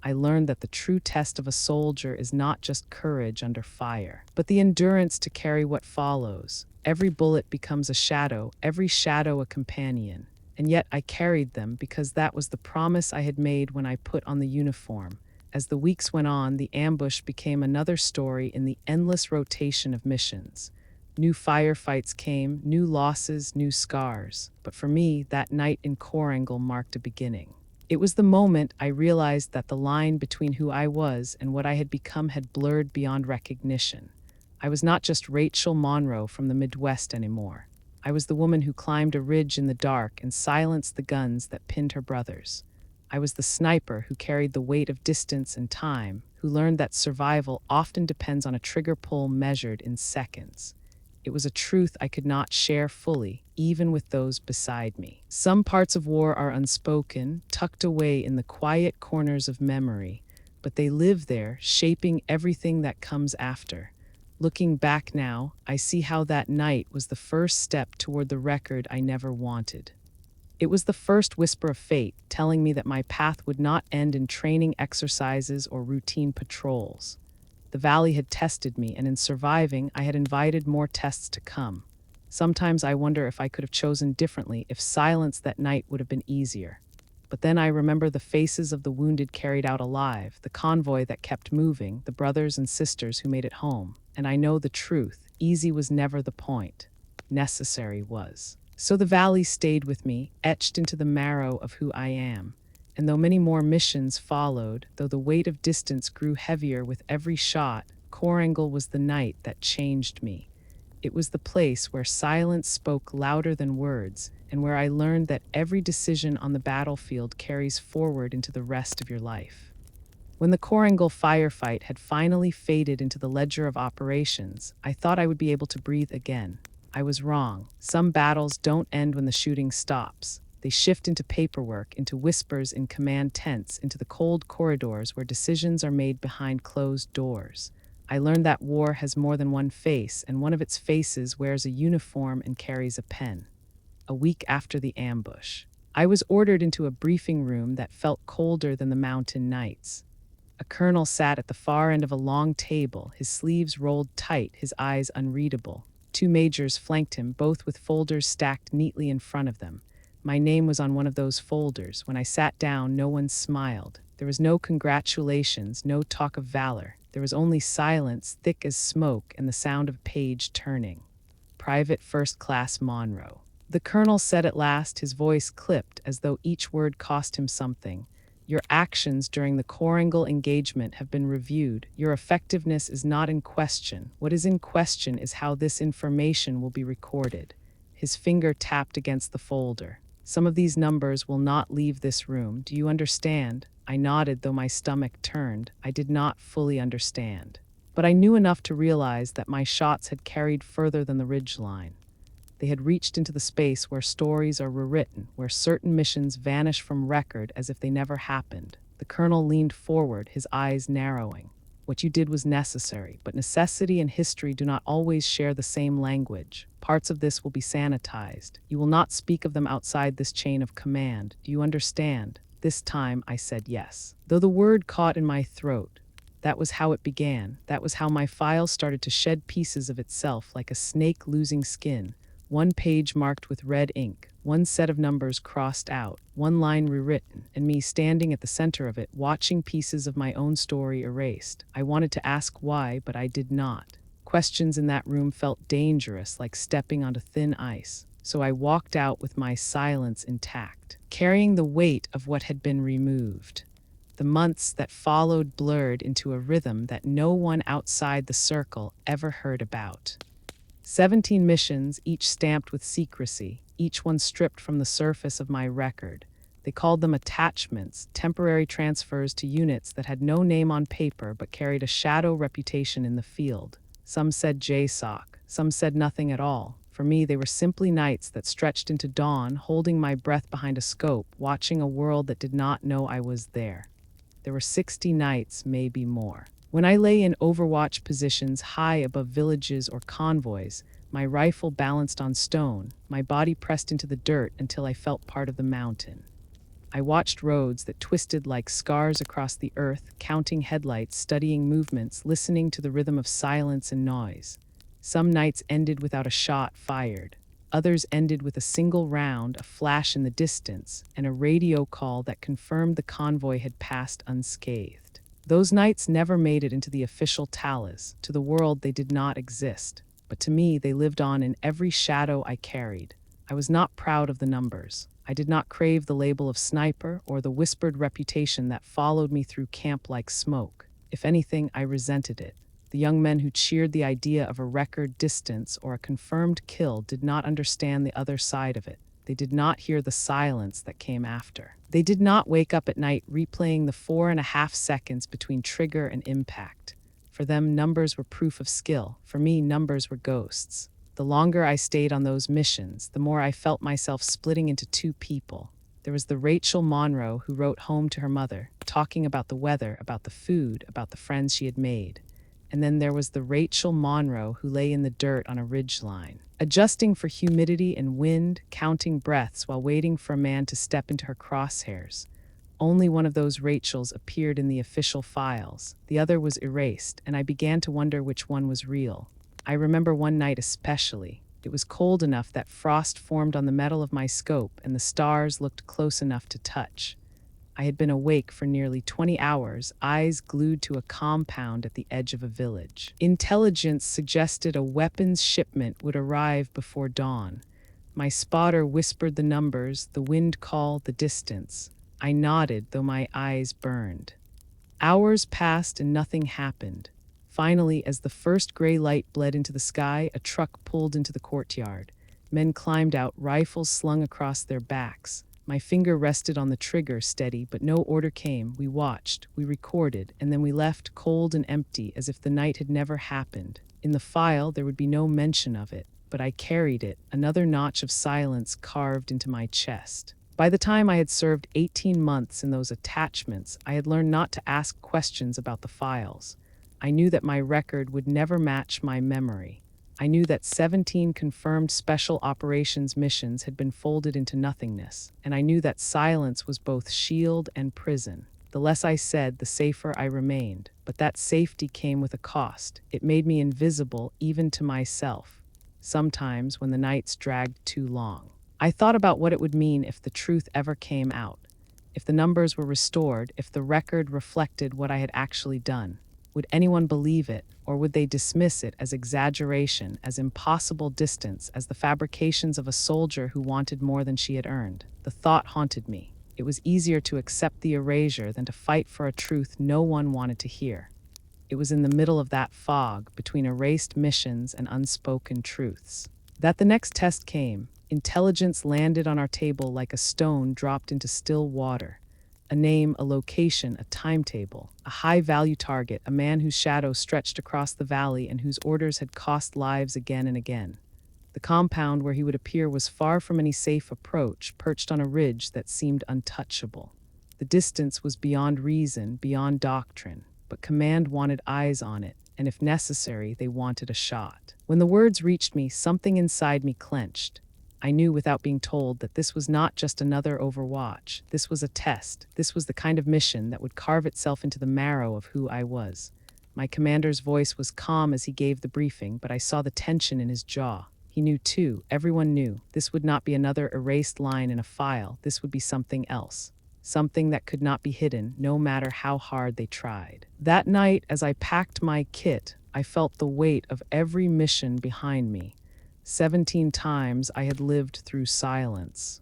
I learned that the true test of a soldier is not just courage under fire, but the endurance to carry what follows. Every bullet becomes a shadow, every shadow a companion. And yet I carried them because that was the promise I had made when I put on the uniform. As the weeks went on, the ambush became another story in the endless rotation of missions. New firefights came, new losses, new scars. But for me, that night in Korangal marked a beginning. It was the moment I realized that the line between who I was and what I had become had blurred beyond recognition. I was not just Rachel Monroe from the Midwest anymore. I was the woman who climbed a ridge in the dark and silenced the guns that pinned her brothers. I was the sniper who carried the weight of distance and time, who learned that survival often depends on a trigger pull measured in seconds. It was a truth I could not share fully, even with those beside me. Some parts of war are unspoken, tucked away in the quiet corners of memory, but they live there, shaping everything that comes after. Looking back now, I see how that night was the first step toward the record I never wanted. It was the first whisper of fate, telling me that my path would not end in training exercises or routine patrols. The valley had tested me, and in surviving, I had invited more tests to come. Sometimes I wonder if I could have chosen differently, if silence that night would have been easier. But then I remember the faces of the wounded carried out alive, the convoy that kept moving, the brothers and sisters who made it home. And I know the truth, easy was never the point. Necessary was. So the valley stayed with me, etched into the marrow of who I am. And though many more missions followed, though the weight of distance grew heavier with every shot, Korangal was the night that changed me. It was the place where silence spoke louder than words, and where I learned that every decision on the battlefield carries forward into the rest of your life. When the Korangal firefight had finally faded into the ledger of operations, I thought I would be able to breathe again. I was wrong. Some battles don't end when the shooting stops. They shift into paperwork, into whispers in command tents, into the cold corridors where decisions are made behind closed doors. I learned that war has more than one face, and one of its faces wears a uniform and carries a pen. A week after the ambush, I was ordered into a briefing room that felt colder than the mountain nights. A colonel sat at the far end of a long table, his sleeves rolled tight, his eyes unreadable. Two majors flanked him, both with folders stacked neatly in front of them. My name was on one of those folders. When I sat down, no one smiled. There was no congratulations, no talk of valor. There was only silence, thick as smoke, and the sound of a page turning. Private First Class Monroe. The colonel said at last, his voice clipped as though each word cost him something. Your actions during the Korangal engagement have been reviewed. Your effectiveness is not in question. What is in question is how this information will be recorded. His finger tapped against the folder. Some of these numbers will not leave this room. Do you understand? I nodded, though my stomach turned. I did not fully understand. But I knew enough to realize that my shots had carried further than the ridgeline. They had reached into the space where stories are rewritten, where certain missions vanish from record as if they never happened. The colonel leaned forward, his eyes narrowing. What you did was necessary, but necessity and history do not always share the same language. Parts of this will be sanitized. You will not speak of them outside this chain of command. Do you understand? This time I said yes. Though the word caught in my throat, that was how it began. That was how my file started to shed pieces of itself like a snake losing skin. One page marked with red ink, one set of numbers crossed out, one line rewritten, and me standing at the center of it, watching pieces of my own story erased. I wanted to ask why, but I did not. Questions in that room felt dangerous, like stepping onto thin ice. So I walked out with my silence intact, carrying the weight of what had been removed. The months that followed blurred into a rhythm that no one outside the circle ever heard about. 17 missions, each stamped with secrecy, each one stripped from the surface of my record. They called them attachments, temporary transfers to units that had no name on paper but carried a shadow reputation in the field. Some said JSOC, some said nothing at all. For me, they were simply nights that stretched into dawn, holding my breath behind a scope, watching a world that did not know I was there. There were 60 nights, maybe more. When I lay in overwatch positions high above villages or convoys, my rifle balanced on stone, my body pressed into the dirt until I felt part of the mountain. I watched roads that twisted like scars across the earth, counting headlights, studying movements, listening to the rhythm of silence and noise. Some nights ended without a shot fired. Others ended with a single round, a flash in the distance, and a radio call that confirmed the convoy had passed unscathed. Those nights never made it into the official tallies. To the world, they did not exist. But to me, they lived on in every shadow I carried. I was not proud of the numbers. I did not crave the label of sniper or the whispered reputation that followed me through camp like smoke. If anything, I resented it. The young men who cheered the idea of a record distance or a confirmed kill did not understand the other side of it. They did not hear the silence that came after. They did not wake up at night replaying the 4.5 seconds between trigger and impact. For them, numbers were proof of skill. For me, numbers were ghosts. The longer I stayed on those missions, the more I felt myself splitting into two people. There was the Rachel Monroe who wrote home to her mother, talking about the weather, about the food, about the friends she had made. And then there was the Rachel Monroe who lay in the dirt on a ridgeline, adjusting for humidity and wind, counting breaths while waiting for a man to step into her crosshairs. Only one of those Rachels appeared in the official files. The other was erased, and I began to wonder which one was real. I remember one night especially. It was cold enough that frost formed on the metal of my scope, and the stars looked close enough to touch. I had been awake for nearly 20 hours, eyes glued to a compound at the edge of a village. Intelligence suggested a weapons shipment would arrive before dawn. My spotter whispered the numbers, the wind call, the distance. I nodded, though my eyes burned. Hours passed and nothing happened. Finally, as the first gray light bled into the sky, a truck pulled into the courtyard. Men climbed out, rifles slung across their backs. My finger rested on the trigger, steady, but no order came. We watched, we recorded, and then we left, cold and empty, as if the night had never happened. In the file, there would be no mention of it, but I carried it, another notch of silence carved into my chest. By the time I had served 18 months in those attachments, I had learned not to ask questions about the files. I knew that my record would never match my memory. I knew that 17 confirmed special operations missions had been folded into nothingness, and I knew that silence was both shield and prison. The less I said, the safer I remained, but that safety came with a cost. It made me invisible even to myself, sometimes when the nights dragged too long. I thought about what it would mean if the truth ever came out, if the numbers were restored, if the record reflected what I had actually done. Would anyone believe it, or would they dismiss it as exaggeration, as impossible distance, as the fabrications of a soldier who wanted more than she had earned? The thought haunted me. It was easier to accept the erasure than to fight for a truth no one wanted to hear. It was in the middle of that fog, between erased missions and unspoken truths, that the next test came. Intelligence landed on our table like a stone dropped into still water. A name, a location, a timetable, a high-value target, a man whose shadow stretched across the valley and whose orders had cost lives again and again. The compound where he would appear was far from any safe approach, perched on a ridge that seemed untouchable. The distance was beyond reason, beyond doctrine, but command wanted eyes on it, and if necessary, they wanted a shot. When the words reached me, something inside me clenched. I knew without being told that this was not just another Overwatch. This was a test. This was the kind of mission that would carve itself into the marrow of who I was. My commander's voice was calm as he gave the briefing, but I saw the tension in his jaw. He knew too, everyone knew, this would not be another erased line in a file. This would be something else. Something that could not be hidden, no matter how hard they tried. That night, as I packed my kit, I felt the weight of every mission behind me. 17 times I had lived through silence.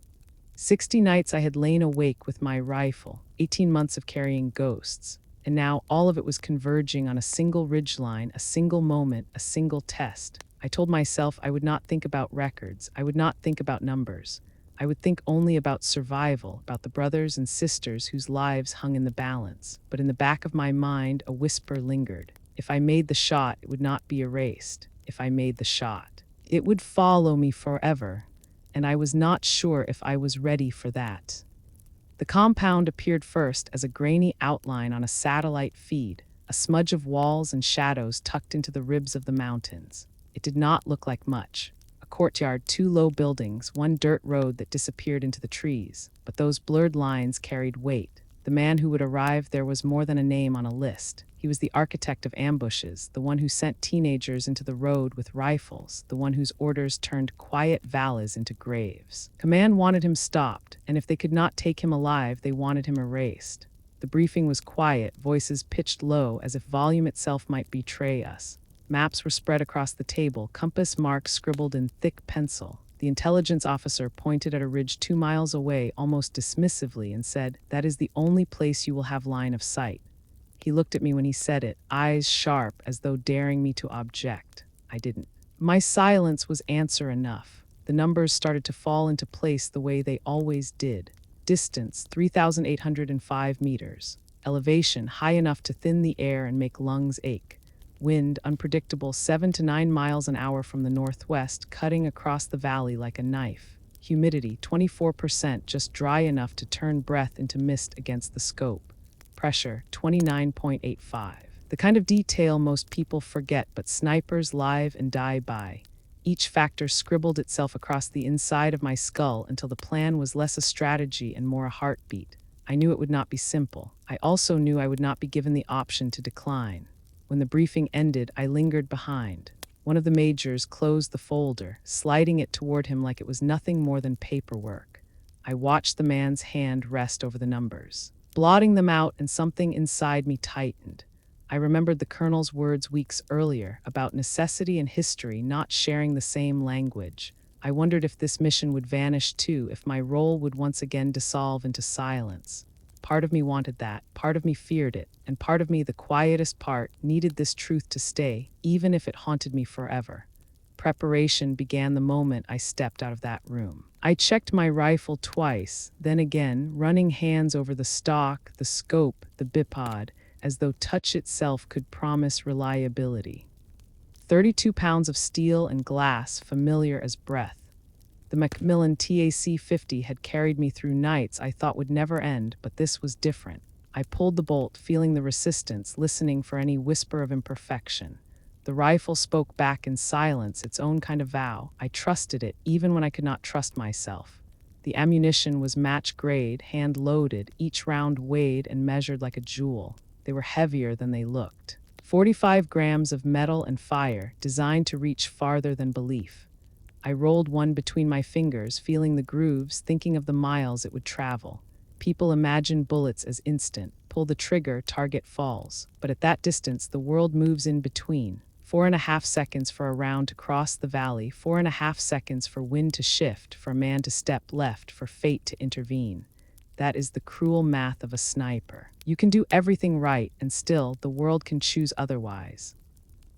60 nights I had lain awake with my rifle, 18 months of carrying ghosts, and now all of it was converging on a single ridgeline, a single moment, a single test. I told myself I would not think about records, I would not think about numbers. I would think only about survival, about the brothers and sisters whose lives hung in the balance. But in the back of my mind, a whisper lingered. If I made the shot, it would not be erased. If I made the shot. It would follow me forever, and I was not sure if I was ready for that. The compound appeared first as a grainy outline on a satellite feed, a smudge of walls and shadows tucked into the ribs of the mountains. It did not look like much. A courtyard, two low buildings, one dirt road that disappeared into the trees. But those blurred lines carried weight. The man who would arrive there was more than a name on a list. He was the architect of ambushes, the one who sent teenagers into the road with rifles, the one whose orders turned quiet valleys into graves. Command wanted him stopped, and if they could not take him alive, they wanted him erased. The briefing was quiet, voices pitched low as if volume itself might betray us. Maps were spread across the table, compass marks scribbled in thick pencil. The intelligence officer pointed at a ridge 2 miles away almost dismissively and said, "That is the only place you will have line of sight." He looked at me when he said it, eyes sharp as though daring me to object. I didn't. My silence was answer enough. The numbers started to fall into place the way they always did. Distance, 3,805 meters. Elevation, high enough to thin the air and make lungs ache. Wind, unpredictable, 7 to 9 miles an hour from the northwest, cutting across the valley like a knife. Humidity, 24%, just dry enough to turn breath into mist against the scope. Pressure, 29.85. The kind of detail most people forget, but snipers live and die by. Each factor scribbled itself across the inside of my skull until the plan was less a strategy and more a heartbeat. I knew it would not be simple. I also knew I would not be given the option to decline. When the briefing ended, I lingered behind. One of the majors closed the folder, sliding it toward him like it was nothing more than paperwork. I watched the man's hand rest over the numbers, blotting them out, and something inside me tightened. I remembered the colonel's words weeks earlier about necessity and history not sharing the same language. I wondered if this mission would vanish too, if my role would once again dissolve into silence. Part of me wanted that, part of me feared it, and part of me, the quietest part, needed this truth to stay, even if it haunted me forever. Preparation began the moment I stepped out of that room. I checked my rifle twice, then again, running hands over the stock, the scope, the bipod, as though touch itself could promise reliability. 32 pounds of steel and glass, familiar as breath. The Macmillan TAC-50 had carried me through nights I thought would never end, but this was different. I pulled the bolt, feeling the resistance, listening for any whisper of imperfection. The rifle spoke back in silence, its own kind of vow. I trusted it, even when I could not trust myself. The ammunition was match grade, hand-loaded, each round weighed and measured like a jewel. They were heavier than they looked. 45 grams of metal and fire, designed to reach farther than belief. I rolled one between my fingers, feeling the grooves, thinking of the miles it would travel. People imagine bullets as instant. Pull the trigger, target falls. But at that distance, the world moves in between. 4.5 seconds for a round to cross the valley, 4.5 seconds for wind to shift, for a man to step left, for fate to intervene. That is the cruel math of a sniper. You can do everything right, and still, the world can choose otherwise.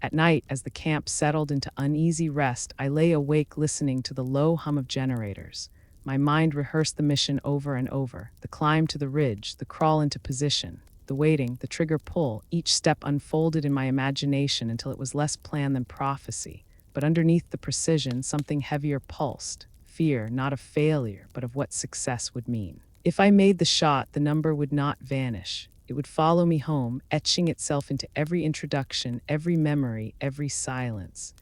At night, as the camp settled into uneasy rest, I lay awake listening to the low hum of generators. My mind rehearsed the mission over and over, the climb to the ridge, the crawl into position, the waiting, the trigger pull. Each step unfolded in my imagination until it was less plan than prophecy. But underneath the precision, something heavier pulsed. Fear, not of failure, but of what success would mean. If I made the shot, the number would not vanish. It would follow me home, etching itself into every introduction, every memory, every silence.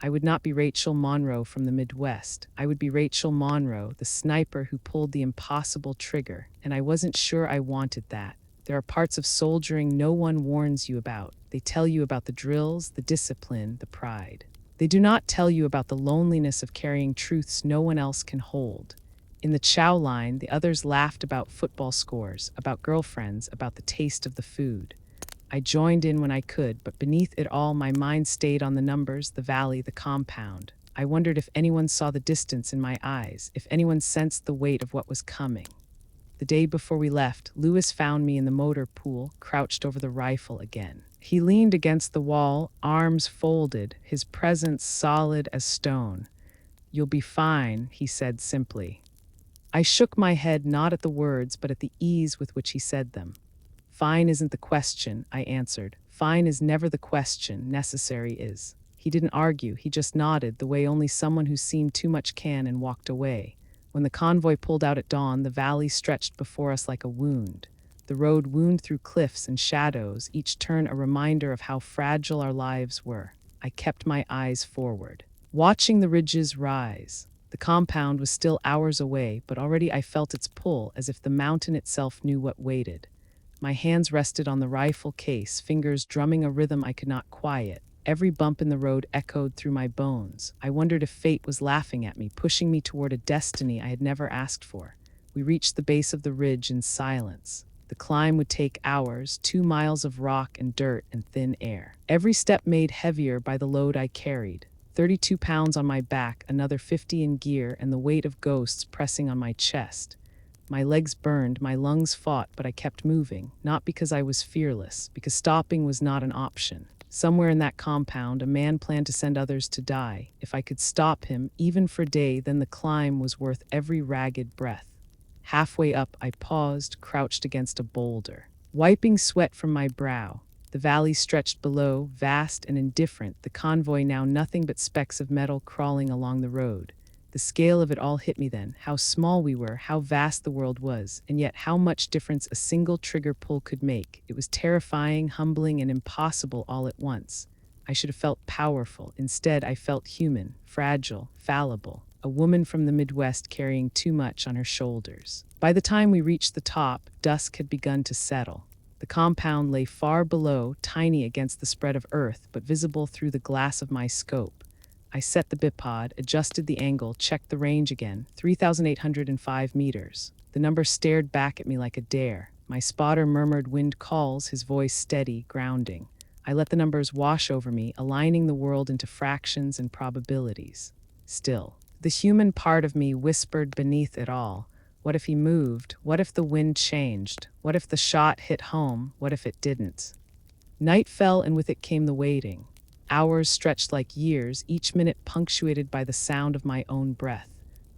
I would not be Rachel Monroe from the Midwest. I would be Rachel Monroe, the sniper who pulled the impossible trigger, and I wasn't sure I wanted that. There are parts of soldiering no one warns you about. They tell you about the drills, the discipline, the pride. They do not tell you about the loneliness of carrying truths no one else can hold. In the chow line, the others laughed about football scores, about girlfriends, about the taste of the food. I joined in when I could, but beneath it all, my mind stayed on the numbers, the valley, the compound. I wondered if anyone saw the distance in my eyes, if anyone sensed the weight of what was coming. The day before we left, Lewis found me in the motor pool, crouched over the rifle again. He leaned against the wall, arms folded, his presence solid as stone. "You'll be fine," he said simply. I shook my head, not at the words, but at the ease with which he said them. "Fine isn't the question," I answered. "Fine is never the question, necessary is." He didn't argue, he just nodded, the way only someone who's seen too much can, and walked away. When the convoy pulled out at dawn, the valley stretched before us like a wound. The road wound through cliffs and shadows, each turn a reminder of how fragile our lives were. I kept my eyes forward, watching the ridges rise. The compound was still hours away, but already I felt its pull, as if the mountain itself knew what waited. My hands rested on the rifle case, fingers drumming a rhythm I could not quiet. Every bump in the road echoed through my bones. I wondered if fate was laughing at me, pushing me toward a destiny I had never asked for. We reached the base of the ridge in silence. The climb would take hours, 2 miles of rock and dirt and thin air. Every step made heavier by the load I carried. 32 pounds on my back, another 50 in gear, and the weight of ghosts pressing on my chest. My legs burned, my lungs fought, but I kept moving, not because I was fearless, because stopping was not an option. Somewhere in that compound, a man planned to send others to die. If I could stop him, even for a day, then the climb was worth every ragged breath. Halfway up, I paused, crouched against a boulder, wiping sweat from my brow. The valley stretched below, vast and indifferent, the convoy now nothing but specks of metal crawling along the road. The scale of it all hit me then, how small we were, how vast the world was, and yet how much difference a single trigger pull could make. It was terrifying, humbling, and impossible all at once. I should have felt powerful. Instead, I felt human, fragile, fallible. A woman from the Midwest carrying too much on her shoulders. By the time we reached the top, dusk had begun to settle. The compound lay far below, tiny against the spread of earth, but visible through the glass of my scope. I set the bipod, adjusted the angle, checked the range again, 3,805 meters. The number stared back at me like a dare. My spotter murmured wind calls, his voice steady, grounding. I let the numbers wash over me, aligning the world into fractions and probabilities. Still, the human part of me whispered beneath it all. What if he moved? What if the wind changed? What if the shot hit home? What if it didn't? Night fell, and with it came the waiting. Hours stretched like years, each minute punctuated by the sound of my own breath.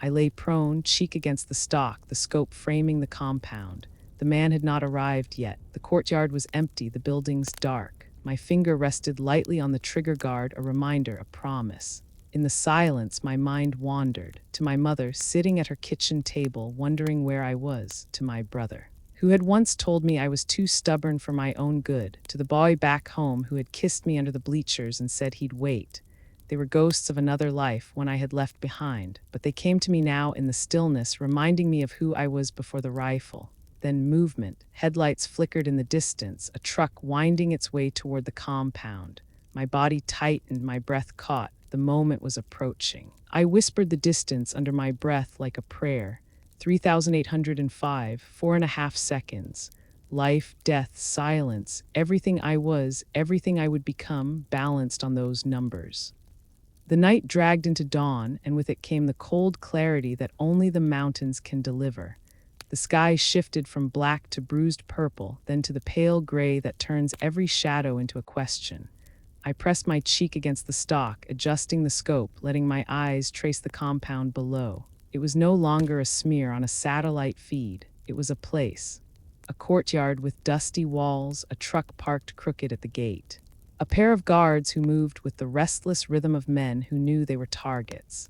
I lay prone, cheek against the stock, the scope framing the compound. The man had not arrived yet. The courtyard was empty, the buildings dark. My finger rested lightly on the trigger guard, a reminder, a promise. In the silence, my mind wandered. To my mother, sitting at her kitchen table, wondering where I was. To my brother, who had once told me I was too stubborn for my own good. To the boy back home who had kissed me under the bleachers and said he'd wait. They were ghosts of another life, one I had left behind, but they came to me now in the stillness, reminding me of who I was before the rifle. Then movement. Headlights flickered in the distance, a truck winding its way toward the compound. My body tightened, my breath caught. The moment was approaching. I whispered the distance under my breath like a prayer. 3,805, 4.5 seconds. Life, death, silence, everything I was, everything I would become, balanced on those numbers. The night dragged into dawn, and with it came the cold clarity that only the mountains can deliver. The sky shifted from black to bruised purple, then to the pale gray that turns every shadow into a question. I pressed my cheek against the stock, adjusting the scope, letting my eyes trace the compound below. It was no longer a smear on a satellite feed. It was a place. A courtyard with dusty walls, a truck parked crooked at the gate. A pair of guards who moved with the restless rhythm of men who knew they were targets.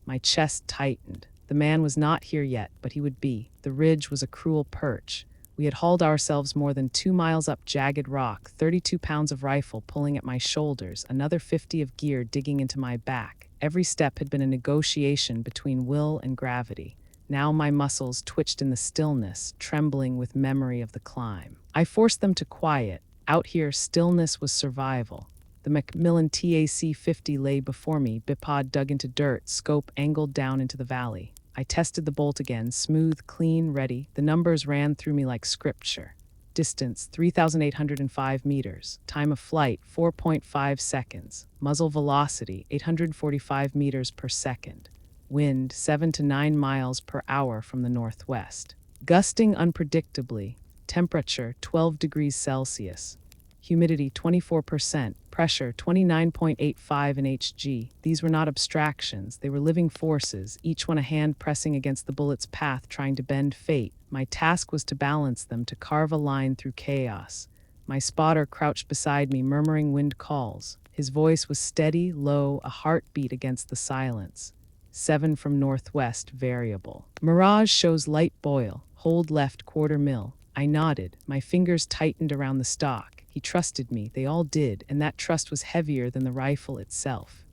My chest tightened. The man was not here yet, but he would be. The ridge was a cruel perch. We had hauled ourselves more than 2 miles up jagged rock, 32 pounds of rifle pulling at my shoulders, another 50 of gear digging into my back. Every step had been a negotiation between will and gravity. Now my muscles twitched in the stillness, trembling with memory of the climb. I forced them to quiet. Out here, stillness was survival. The Macmillan TAC-50 lay before me, bipod dug into dirt, scope angled down into the valley. I tested the bolt again, smooth, clean, ready. The numbers ran through me like scripture. Distance, 3,805 meters. Time of flight, 4.5 seconds. Muzzle velocity, 845 meters per second. Wind, 7 to 9 miles per hour from the northwest. Gusting unpredictably. Temperature, 12 degrees Celsius. Humidity, 24%. Pressure, 29.85 in Hg. These were not abstractions. They were living forces, each one a hand pressing against the bullet's path, trying to bend fate. My task was to balance them, to carve a line through chaos. My spotter crouched beside me, murmuring wind calls. His voice was steady, low, a heartbeat against the silence. 7 from northwest, variable. Mirage shows light boil, hold left quarter mil. I nodded, my fingers tightened around the stock. He trusted me, they all did, and that trust was heavier than the rifle itself.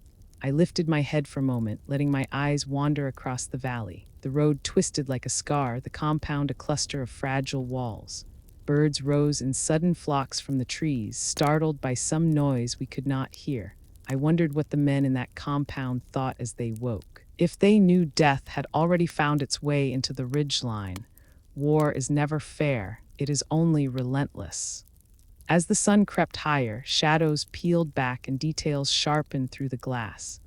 I lifted my head for a moment, letting my eyes wander across the valley. The road twisted like a scar, the compound a cluster of fragile walls. Birds rose in sudden flocks from the trees, startled by some noise we could not hear. I wondered what the men in that compound thought as they woke. If they knew death had already found its way into the ridgeline. War is never fair, it is only relentless. As the sun crept higher, shadows peeled back and details sharpened through the glass.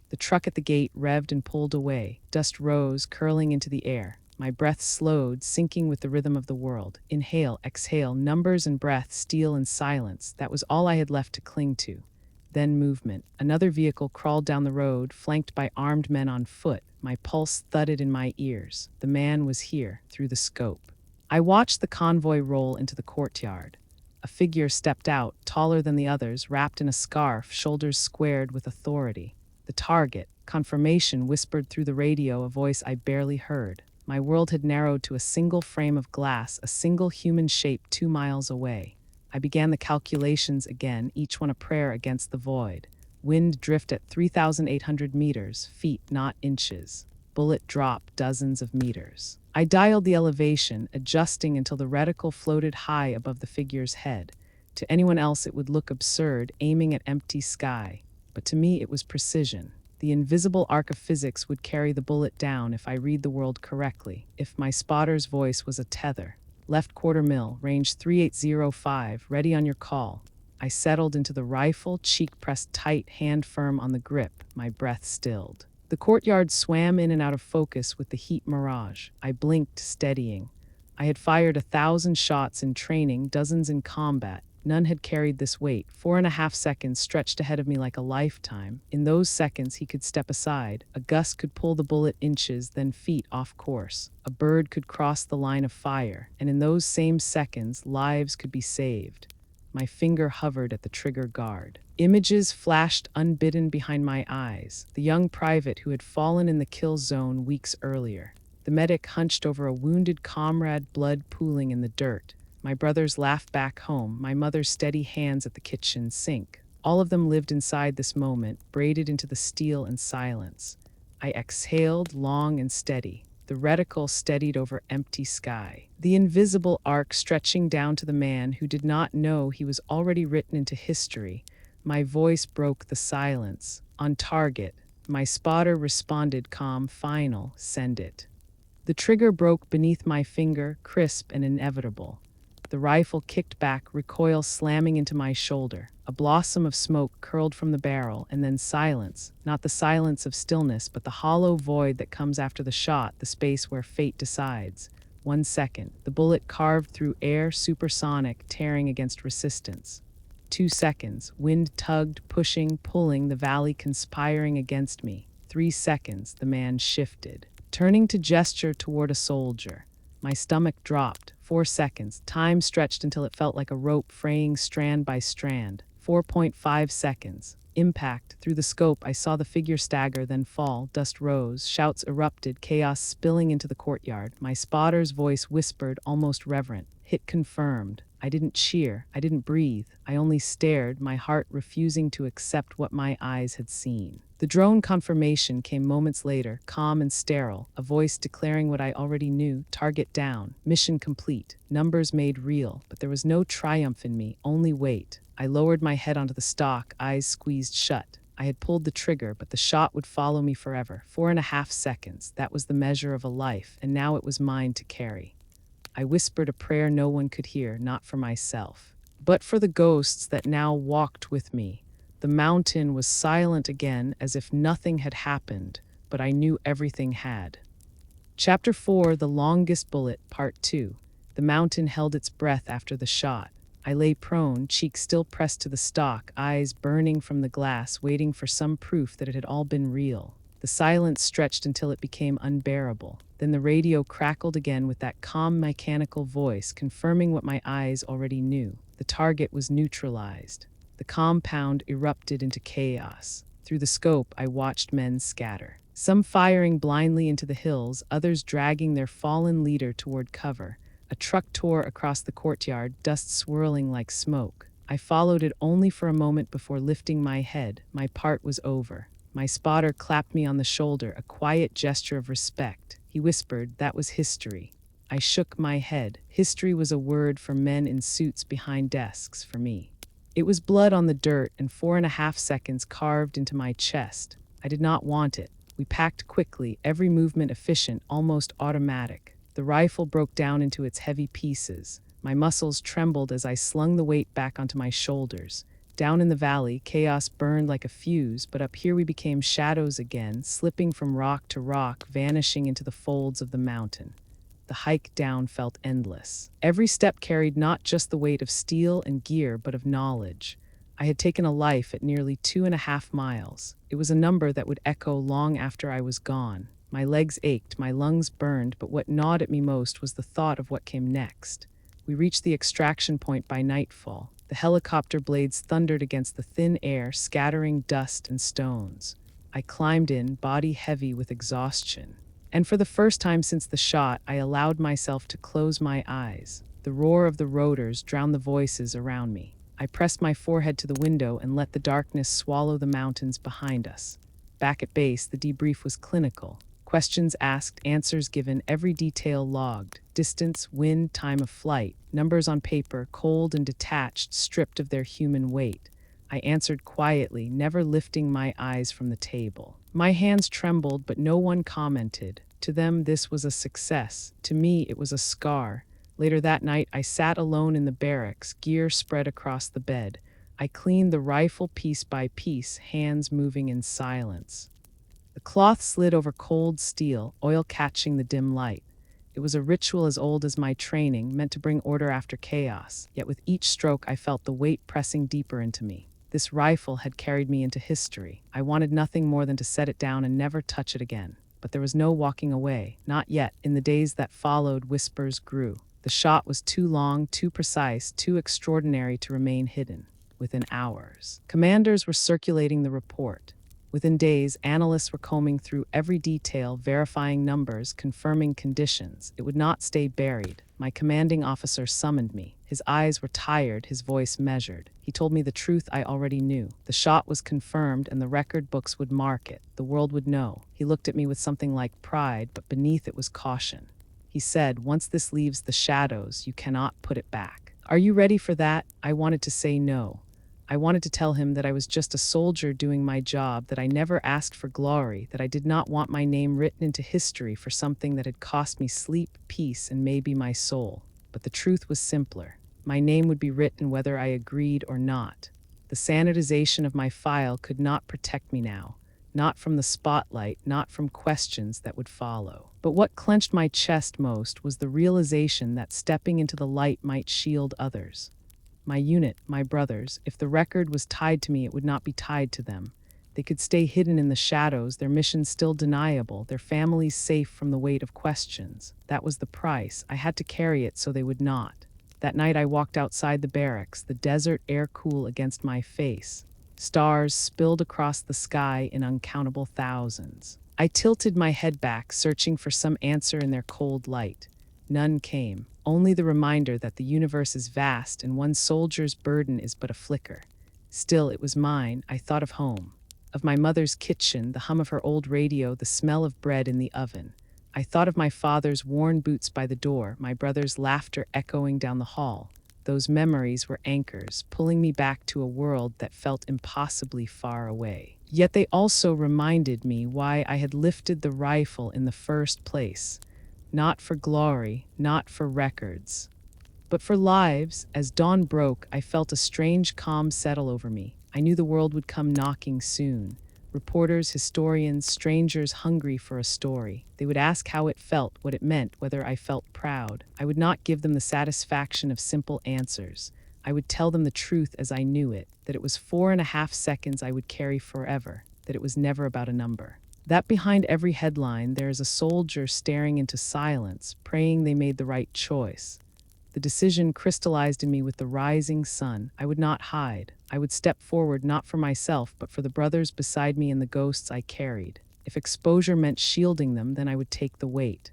The truck at the gate revved and pulled away. Dust rose, curling into the air. My breath slowed, syncing with the rhythm of the world. Inhale, exhale, numbers and breath, steel and silence. That was all I had left to cling to. Then movement. Another vehicle crawled down the road, flanked by armed men on foot. My pulse thudded in my ears. The man was here, through the scope. I watched the convoy roll into the courtyard. A figure stepped out, taller than the others, wrapped in a scarf, shoulders squared with authority. The target, confirmation, whispered through the radio, a voice I barely heard. My world had narrowed to a single frame of glass, a single human shape 2 miles away. I began the calculations again, each one a prayer against the void. Wind drift at 3,800 meters, feet, not inches. Bullet drop dozens of meters. I dialed the elevation, adjusting until the reticle floated high above the figure's head. To anyone else it would look absurd, aiming at empty sky. But to me it was precision. The invisible arc of physics would carry the bullet down if I read the world correctly, if my spotter's voice was a tether. Left quarter mil, range 3805, ready on your call. I settled into the rifle, cheek pressed tight, hand firm on the grip, my breath stilled. The courtyard swam in and out of focus with the heat mirage. I blinked, steadying. I had fired 1,000 shots in training, dozens in combat. None had carried this weight. 4.5 seconds stretched ahead of me like a lifetime. In those seconds, he could step aside. A gust could pull the bullet inches, then feet off course. A bird could cross the line of fire. And in those same seconds, lives could be saved. My finger hovered at the trigger guard. Images flashed unbidden behind my eyes. The young private who had fallen in the kill zone weeks earlier. The medic hunched over a wounded comrade, blood pooling in the dirt. My brother's laugh back home, my mother's steady hands at the kitchen sink. All of them lived inside this moment, braided into the steel and silence. I exhaled, long and steady. The reticle steadied over empty sky. The invisible arc stretching down to the man who did not know he was already written into history. My voice broke the silence. On target. My spotter responded calm, final, send it. The trigger broke beneath my finger, crisp and inevitable. The rifle kicked back, recoil slamming into my shoulder. A blossom of smoke curled from the barrel, and then silence. Not the silence of stillness, but the hollow void that comes after the shot, the space where fate decides. 1 second. The bullet carved through air, supersonic, tearing against resistance. 2 seconds. Wind tugged, pushing, pulling, the valley conspiring against me. 3 seconds. The man shifted, turning to gesture toward a soldier. My stomach dropped. 4 seconds. Time stretched until it felt like a rope fraying strand by strand. 4.5 seconds. Impact. Through the scope, I saw the figure stagger, then fall. Dust rose. Shouts erupted, chaos spilling into the courtyard. My spotter's voice whispered, almost reverent. Hit confirmed. I didn't cheer. I didn't breathe. I only stared, my heart refusing to accept what my eyes had seen. The drone confirmation came moments later, calm and sterile, a voice declaring what I already knew: target down, mission complete, numbers made real. But there was no triumph in me, only weight. I lowered my head onto the stock, eyes squeezed shut. I had pulled the trigger, but the shot would follow me forever. 4.5 seconds, that was the measure of a life, and now it was mine to carry. I whispered a prayer no one could hear, not for myself, but for the ghosts that now walked with me. The mountain was silent again, as if nothing had happened, but I knew everything had. Chapter 4, The Longest Bullet, Part 2. The mountain held its breath after the shot. I lay prone, cheek still pressed to the stock, eyes burning from the glass, waiting for some proof that it had all been real. The silence stretched until it became unbearable. Then the radio crackled again with that calm mechanical voice, confirming what my eyes already knew. The target was neutralized. The compound erupted into chaos. Through the scope, I watched men scatter. Some firing blindly into the hills, others dragging their fallen leader toward cover. A truck tore across the courtyard, dust swirling like smoke. I followed it only for a moment before lifting my head. My part was over. My spotter clapped me on the shoulder, a quiet gesture of respect. He whispered, "That was history." I shook my head. History was a word for men in suits behind desks for me. It was blood on the dirt and 4.5 seconds carved into my chest. I did not want it. We packed quickly, every movement efficient, almost automatic. The rifle broke down into its heavy pieces. My muscles trembled as I slung the weight back onto my shoulders. Down in the valley, chaos burned like a fuse, but up here we became shadows again, slipping from rock to rock, vanishing into the folds of the mountain. The hike down felt endless. Every step carried not just the weight of steel and gear, but of knowledge. I had taken a life at nearly 2.5 miles. It was a number that would echo long after I was gone. My legs ached, my lungs burned, but what gnawed at me most was the thought of what came next. We reached the extraction point by nightfall. The helicopter blades thundered against the thin air, scattering dust and stones. I climbed in, body heavy with exhaustion. And for the first time since the shot, I allowed myself to close my eyes. The roar of the rotors drowned the voices around me. I pressed my forehead to the window and let the darkness swallow the mountains behind us. Back at base, the debrief was clinical. Questions asked, answers given, every detail logged. Distance, wind, time of flight. Numbers on paper, cold and detached, stripped of their human weight. I answered quietly, never lifting my eyes from the table. My hands trembled, but no one commented. To them, this was a success. To me, it was a scar. Later that night, I sat alone in the barracks, gear spread across the bed. I cleaned the rifle piece by piece, hands moving in silence. The cloth slid over cold steel, oil catching the dim light. It was a ritual as old as my training, meant to bring order after chaos. Yet with each stroke, I felt the weight pressing deeper into me. This rifle had carried me into history. I wanted nothing more than to set it down and never touch it again. But there was no walking away. Not yet. In the days that followed, whispers grew. The shot was too long, too precise, too extraordinary to remain hidden. Within hours, commanders were circulating the report. Within days, analysts were combing through every detail, verifying numbers, confirming conditions. It would not stay buried. My commanding officer summoned me. His eyes were tired, his voice measured. He told me the truth I already knew. The shot was confirmed and the record books would mark it. The world would know. He looked at me with something like pride, but beneath it was caution. He said, "Once this leaves the shadows, you cannot put it back." "Are you ready for that?" I wanted to say no. I wanted to tell him that I was just a soldier doing my job, that I never asked for glory, that I did not want my name written into history for something that had cost me sleep, peace, and maybe my soul. But the truth was simpler. My name would be written whether I agreed or not. The sanitization of my file could not protect me now, not from the spotlight, not from questions that would follow. But what clenched my chest most was the realization that stepping into the light might shield others. My unit, my brothers, if the record was tied to me, it would not be tied to them. They could stay hidden in the shadows, their mission still deniable, their families safe from the weight of questions. That was the price. I had to carry it so they would not. That night I walked outside the barracks, the desert air cool against my face. Stars spilled across the sky in uncountable thousands. I tilted my head back, searching for some answer in their cold light. None came. Only the reminder that the universe is vast and one soldier's burden is but a flicker. Still, it was mine. I thought of home, of my mother's kitchen, the hum of her old radio, the smell of bread in the oven. I thought of my father's worn boots by the door, my brother's laughter echoing down the hall. Those memories were anchors, pulling me back to a world that felt impossibly far away. Yet they also reminded me why I had lifted the rifle in the first place. Not for glory, not for records, but for lives. As dawn broke, I felt a strange calm settle over me. I knew the world would come knocking soon. Reporters, historians, strangers hungry for a story. They would ask how it felt, what it meant, whether I felt proud. I would not give them the satisfaction of simple answers. I would tell them the truth as I knew it, that it was 4.5 seconds I would carry forever, that it was never about a number. That behind every headline there is a soldier staring into silence, praying they made the right choice. The decision crystallized in me with the rising sun. I would not hide. I would step forward not for myself, but for the brothers beside me and the ghosts I carried. If exposure meant shielding them, then I would take the weight.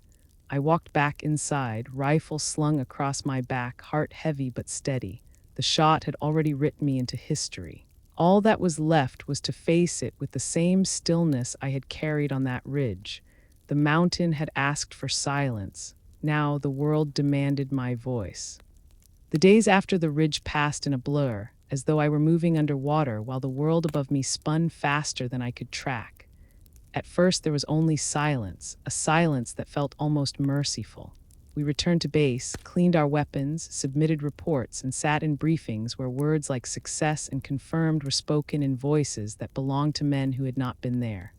I walked back inside, rifle slung across my back, heart heavy but steady. The shot had already written me into history. All that was left was to face it with the same stillness I had carried on that ridge. The mountain had asked for silence. Now the world demanded my voice. The days after the ridge passed in a blur, as though I were moving underwater while the world above me spun faster than I could track. At first there was only silence, a silence that felt almost merciful. We returned to base, cleaned our weapons, submitted reports, and sat in briefings where words like success and confirmed were spoken in voices that belonged to men who had not been there.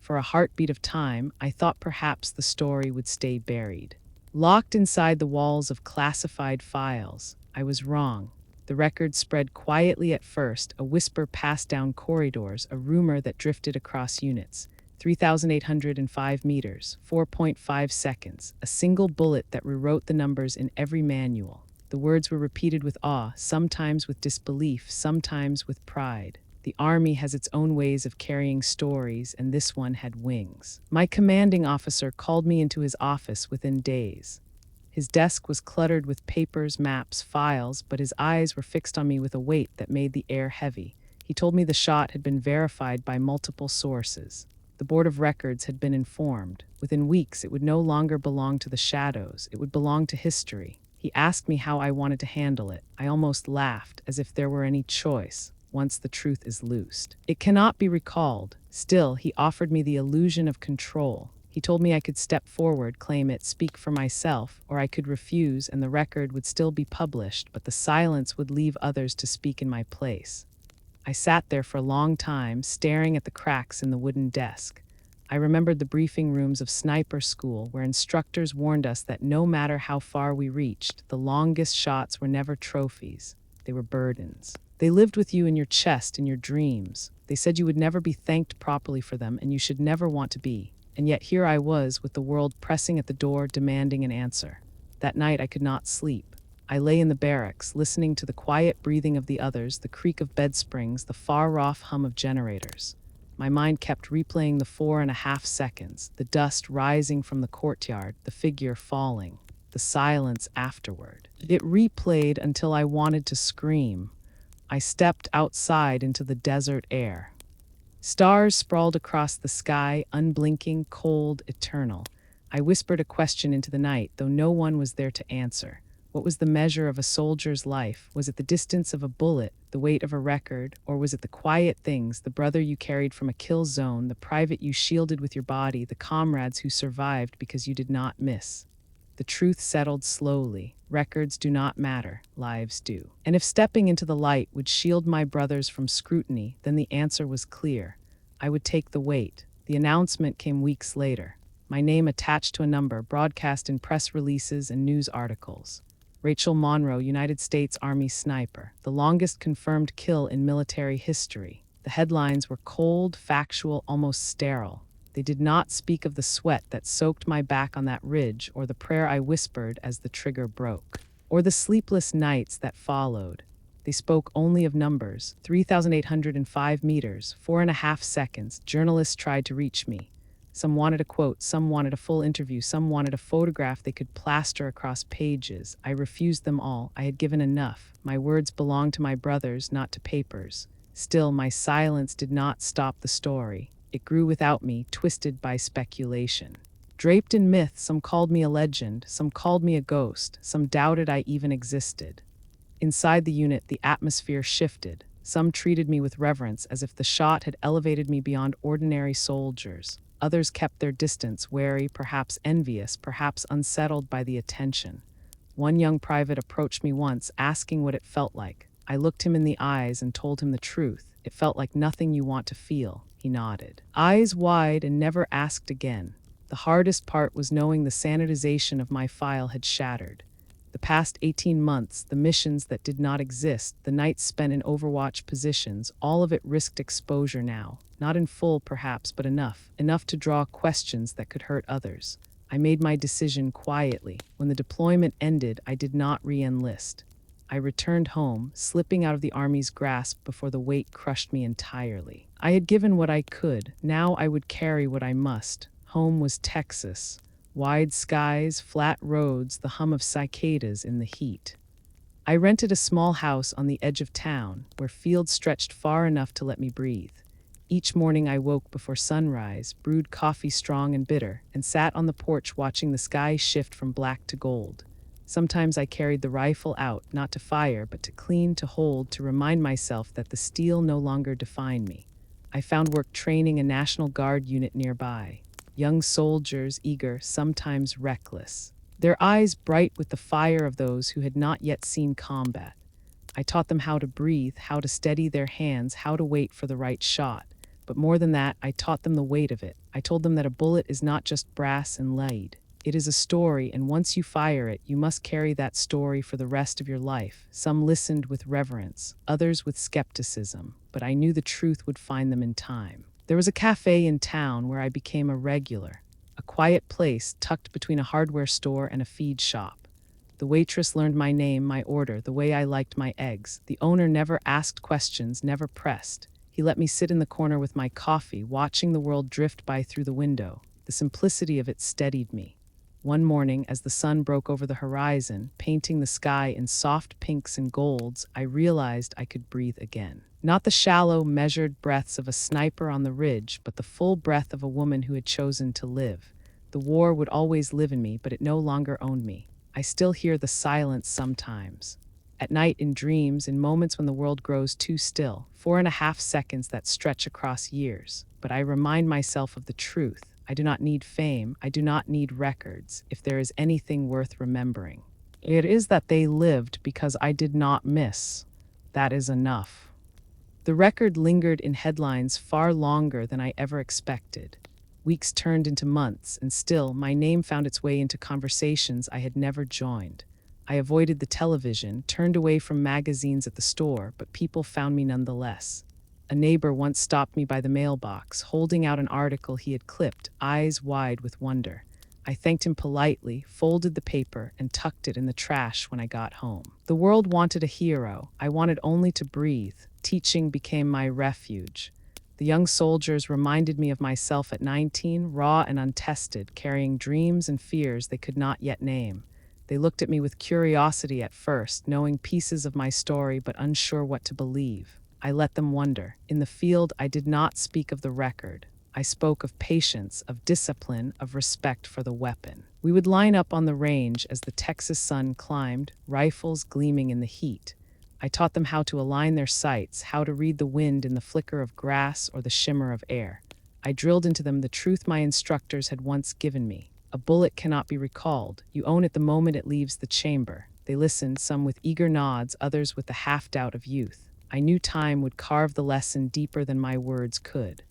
For a heartbeat of time, I thought perhaps the story would stay buried. Locked inside the walls of classified files, I was wrong. The record spread quietly at first, a whisper passed down corridors, a rumor that drifted across units. 3,805 meters, 4.5 seconds, a single bullet that rewrote the numbers in every manual. The words were repeated with awe, sometimes with disbelief, sometimes with pride. The Army has its own ways of carrying stories, and this one had wings. My commanding officer called me into his office within days. His desk was cluttered with papers, maps, files, but his eyes were fixed on me with a weight that made the air heavy. He told me the shot had been verified by multiple sources. The Board of Records had been informed. Within weeks, it would no longer belong to the shadows. It would belong to history. He asked me how I wanted to handle it. I almost laughed, as if there were any choice, once the truth is loosed. It cannot be recalled. Still, he offered me the illusion of control. He told me I could step forward, claim it, speak for myself, or I could refuse and the record would still be published, but the silence would leave others to speak in my place. I sat there for a long time, staring at the cracks in the wooden desk. I remembered the briefing rooms of sniper school, where instructors warned us that no matter how far we reached, the longest shots were never trophies. They were burdens. They lived with you in your chest, in your dreams. They said you would never be thanked properly for them, and you should never want to be. And yet here I was, with the world pressing at the door, demanding an answer. That night I could not sleep. I lay in the barracks, listening to the quiet breathing of the others, the creak of bed springs, the far-off hum of generators. My mind kept replaying the 4.5 seconds, the dust rising from the courtyard, the figure falling, the silence afterward. It replayed until I wanted to scream. I stepped outside into the desert air. Stars sprawled across the sky, unblinking, cold, eternal. I whispered a question into the night, though no one was there to answer. What was the measure of a soldier's life? Was it the distance of a bullet, the weight of a record, or was it the quiet things, the brother you carried from a kill zone, the private you shielded with your body, the comrades who survived because you did not miss? The truth settled slowly. Records do not matter, lives do. And if stepping into the light would shield my brothers from scrutiny, then the answer was clear. I would take the weight. The announcement came weeks later. My name attached to a number, broadcast in press releases and news articles. Rachel Monroe, United States Army sniper, the longest confirmed kill in military history. The headlines were cold, factual, almost sterile. They did not speak of the sweat that soaked my back on that ridge, or the prayer I whispered as the trigger broke, or the sleepless nights that followed. They spoke only of numbers. 3,805 meters, 4.5 seconds. Journalists tried to reach me. Some wanted a quote, some wanted a full interview, some wanted a photograph they could plaster across pages. I refused them all. I had given enough. My words belonged to my brothers, not to papers. Still, my silence did not stop the story. It grew without me, twisted by speculation. Draped in myth, some called me a legend, some called me a ghost, some doubted I even existed. Inside the unit, the atmosphere shifted. Some treated me with reverence, as if the shot had elevated me beyond ordinary soldiers. Others kept their distance, wary, perhaps envious, perhaps unsettled by the attention. One young private approached me once, asking what it felt like. I looked him in the eyes and told him the truth. It felt like nothing you want to feel. He nodded, eyes wide, and never asked again. The hardest part was knowing the sanitization of my file had shattered. The past 18 months, the missions that did not exist, the nights spent in Overwatch positions, all of it risked exposure now. Not in full, perhaps, but enough to draw questions that could hurt others. I made my decision quietly. When the deployment ended, I did not re-enlist. I returned home, slipping out of the Army's grasp before the weight crushed me entirely. I had given what I could, now I would carry what I must. Home was Texas. Wide skies, flat roads, the hum of cicadas in the heat. I rented a small house on the edge of town, where fields stretched far enough to let me breathe. Each morning I woke before sunrise, brewed coffee strong and bitter, and sat on the porch watching the sky shift from black to gold. Sometimes I carried the rifle out, not to fire, but to clean, to hold, to remind myself that the steel no longer defined me. I found work training a National Guard unit nearby. Young soldiers, eager, sometimes reckless. Their eyes bright with the fire of those who had not yet seen combat. I taught them how to breathe, how to steady their hands, how to wait for the right shot. But more than that, I taught them the weight of it. I told them that a bullet is not just brass and lead. It is a story, and once you fire it, you must carry that story for the rest of your life. Some listened with reverence, others with skepticism, but I knew the truth would find them in time. There was a cafe in town where I became a regular, a quiet place tucked between a hardware store and a feed shop. The waitress learned my name, my order, the way I liked my eggs. The owner never asked questions, never pressed. He let me sit in the corner with my coffee, watching the world drift by through the window. The simplicity of it steadied me. One morning, as the sun broke over the horizon, painting the sky in soft pinks and golds, I realized I could breathe again. Not the shallow, measured breaths of a sniper on the ridge, but the full breath of a woman who had chosen to live. The war would always live in me, but it no longer owned me. I still hear the silence sometimes. At night, in dreams, in moments when the world grows too still, 4.5 seconds that stretch across years. But I remind myself of the truth. I do not need fame. I do not need records. If there is anything worth remembering, it is that they lived because I did not miss. That is enough. The record lingered in headlines far longer than I ever expected. Weeks turned into months, and still, my name found its way into conversations I had never joined. I avoided the television, turned away from magazines at the store, but people found me nonetheless. A neighbor once stopped me by the mailbox, holding out an article he had clipped, eyes wide with wonder. I thanked him politely, folded the paper, and tucked it in the trash when I got home. The world wanted a hero. I wanted only to breathe. Teaching became my refuge. The young soldiers reminded me of myself at 19, raw and untested, carrying dreams and fears they could not yet name. They looked at me with curiosity at first, knowing pieces of my story but unsure what to believe. I let them wonder. In the field, I did not speak of the record. I spoke of patience, of discipline, of respect for the weapon. We would line up on the range as the Texas sun climbed, rifles gleaming in the heat. I taught them how to align their sights, how to read the wind in the flicker of grass or the shimmer of air. I drilled into them the truth my instructors had once given me. A bullet cannot be recalled. You own it the moment it leaves the chamber. They listened, some with eager nods, others with the half-doubt of youth. I knew time would carve the lesson deeper than my words could.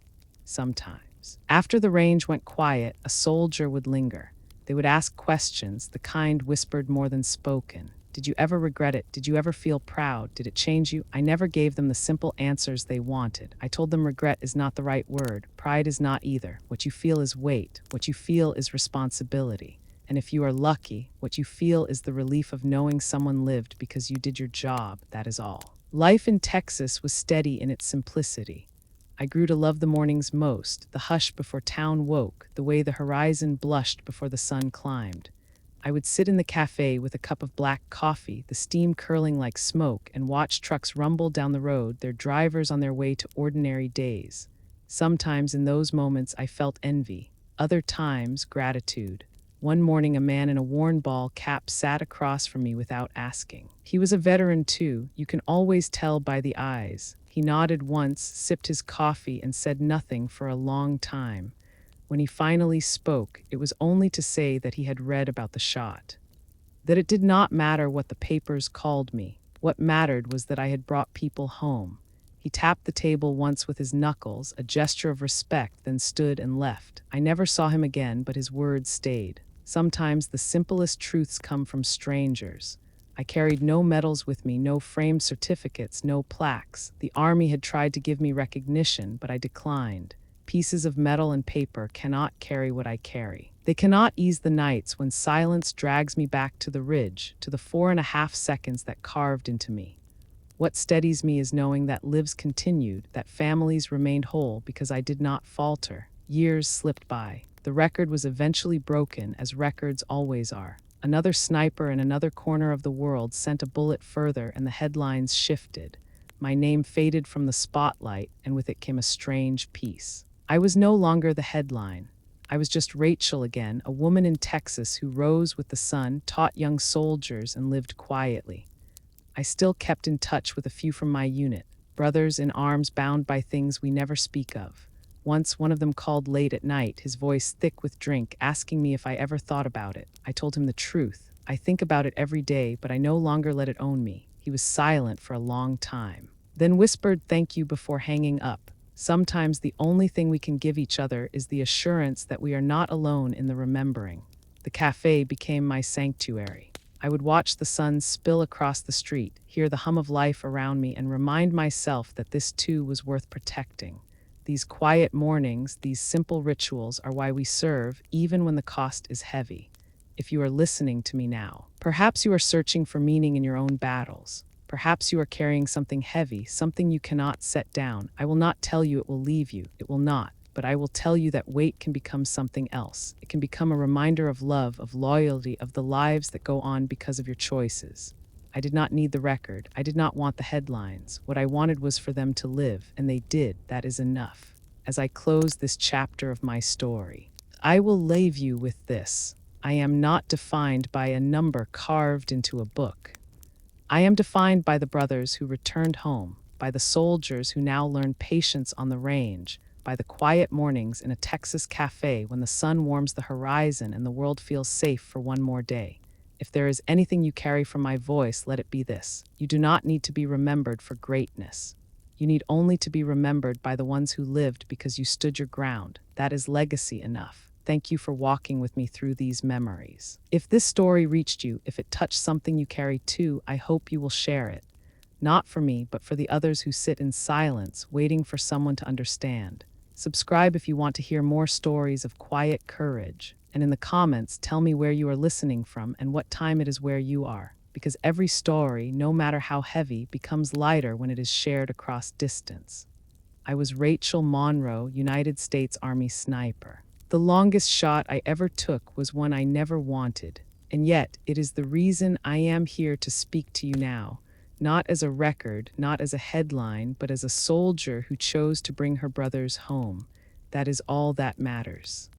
Sometimes. After the range went quiet, a soldier would linger. They would ask questions, the kind whispered more than spoken. Did you ever regret it? Did you ever feel proud? Did it change you? I never gave them the simple answers they wanted. I told them regret is not the right word. Pride is not either. What you feel is weight. What you feel is responsibility. And if you are lucky, what you feel is the relief of knowing someone lived because you did your job. That is all. Life in Texas was steady in its simplicity. I grew to love the mornings most, the hush before town woke, the way the horizon blushed before the sun climbed. I would sit in the cafe with a cup of black coffee, the steam curling like smoke, and watch trucks rumble down the road, their drivers on their way to ordinary days. Sometimes in those moments I felt envy, other times gratitude. One morning a man in a worn ball cap sat across from me without asking. He was a veteran too, you can always tell by the eyes. He nodded once, sipped his coffee, and said nothing for a long time. When he finally spoke, it was only to say that he had read about the shot. That it did not matter what the papers called me. What mattered was that I had brought people home. He tapped the table once with his knuckles, a gesture of respect, then stood and left. I never saw him again, but his words stayed. Sometimes the simplest truths come from strangers. I carried no medals with me, no framed certificates, no plaques. The Army had tried to give me recognition, but I declined. Pieces of metal and paper cannot carry what I carry. They cannot ease the nights when silence drags me back to the ridge, to the 4.5 seconds that carved into me. What steadies me is knowing that lives continued, that families remained whole because I did not falter. Years slipped by. The record was eventually broken, as records always are. Another sniper in another corner of the world sent a bullet further, and the headlines shifted. My name faded from the spotlight, and with it came a strange peace. I was no longer the headline. I was just Rachel again, a woman in Texas who rose with the sun, taught young soldiers, and lived quietly. I still kept in touch with a few from my unit, brothers in arms bound by things we never speak of. Once one of them called late at night, his voice thick with drink, asking me if I ever thought about it. I told him the truth. I think about it every day, but I no longer let it own me. He was silent for a long time, then whispered thank you before hanging up. Sometimes the only thing we can give each other is the assurance that we are not alone in the remembering. The cafe became my sanctuary. I would watch the sun spill across the street, hear the hum of life around me, and remind myself that this too was worth protecting. These quiet mornings, these simple rituals are why we serve, even when the cost is heavy. If you are listening to me now, perhaps you are searching for meaning in your own battles. Perhaps you are carrying something heavy, something you cannot set down. I will not tell you it will leave you. It will not. But I will tell you that weight can become something else. It can become a reminder of love, of loyalty, of the lives that go on because of your choices. I did not need the record. I did not want the headlines. What I wanted was for them to live, and they did. That is enough. As I close this chapter of my story, I will leave you with this. I am not defined by a number carved into a book. I am defined by the brothers who returned home, by the soldiers who now learn patience on the range, by the quiet mornings in a Texas cafe when the sun warms the horizon and the world feels safe for one more day. If there is anything you carry from my voice, let it be this. You do not need to be remembered for greatness. You need only to be remembered by the ones who lived because you stood your ground. That is legacy enough. Thank you for walking with me through these memories. If this story reached you, if it touched something you carry too, I hope you will share it. Not for me, but for the others who sit in silence, waiting for someone to understand. Subscribe if you want to hear more stories of quiet courage. And in the comments, tell me where you are listening from and what time it is where you are. Because every story, no matter how heavy, becomes lighter when it is shared across distance. I was Rachel Monroe, United States Army sniper. The longest shot I ever took was one I never wanted. And yet, it is the reason I am here to speak to you now. Not as a record, not as a headline, but as a soldier who chose to bring her brothers home. That is all that matters.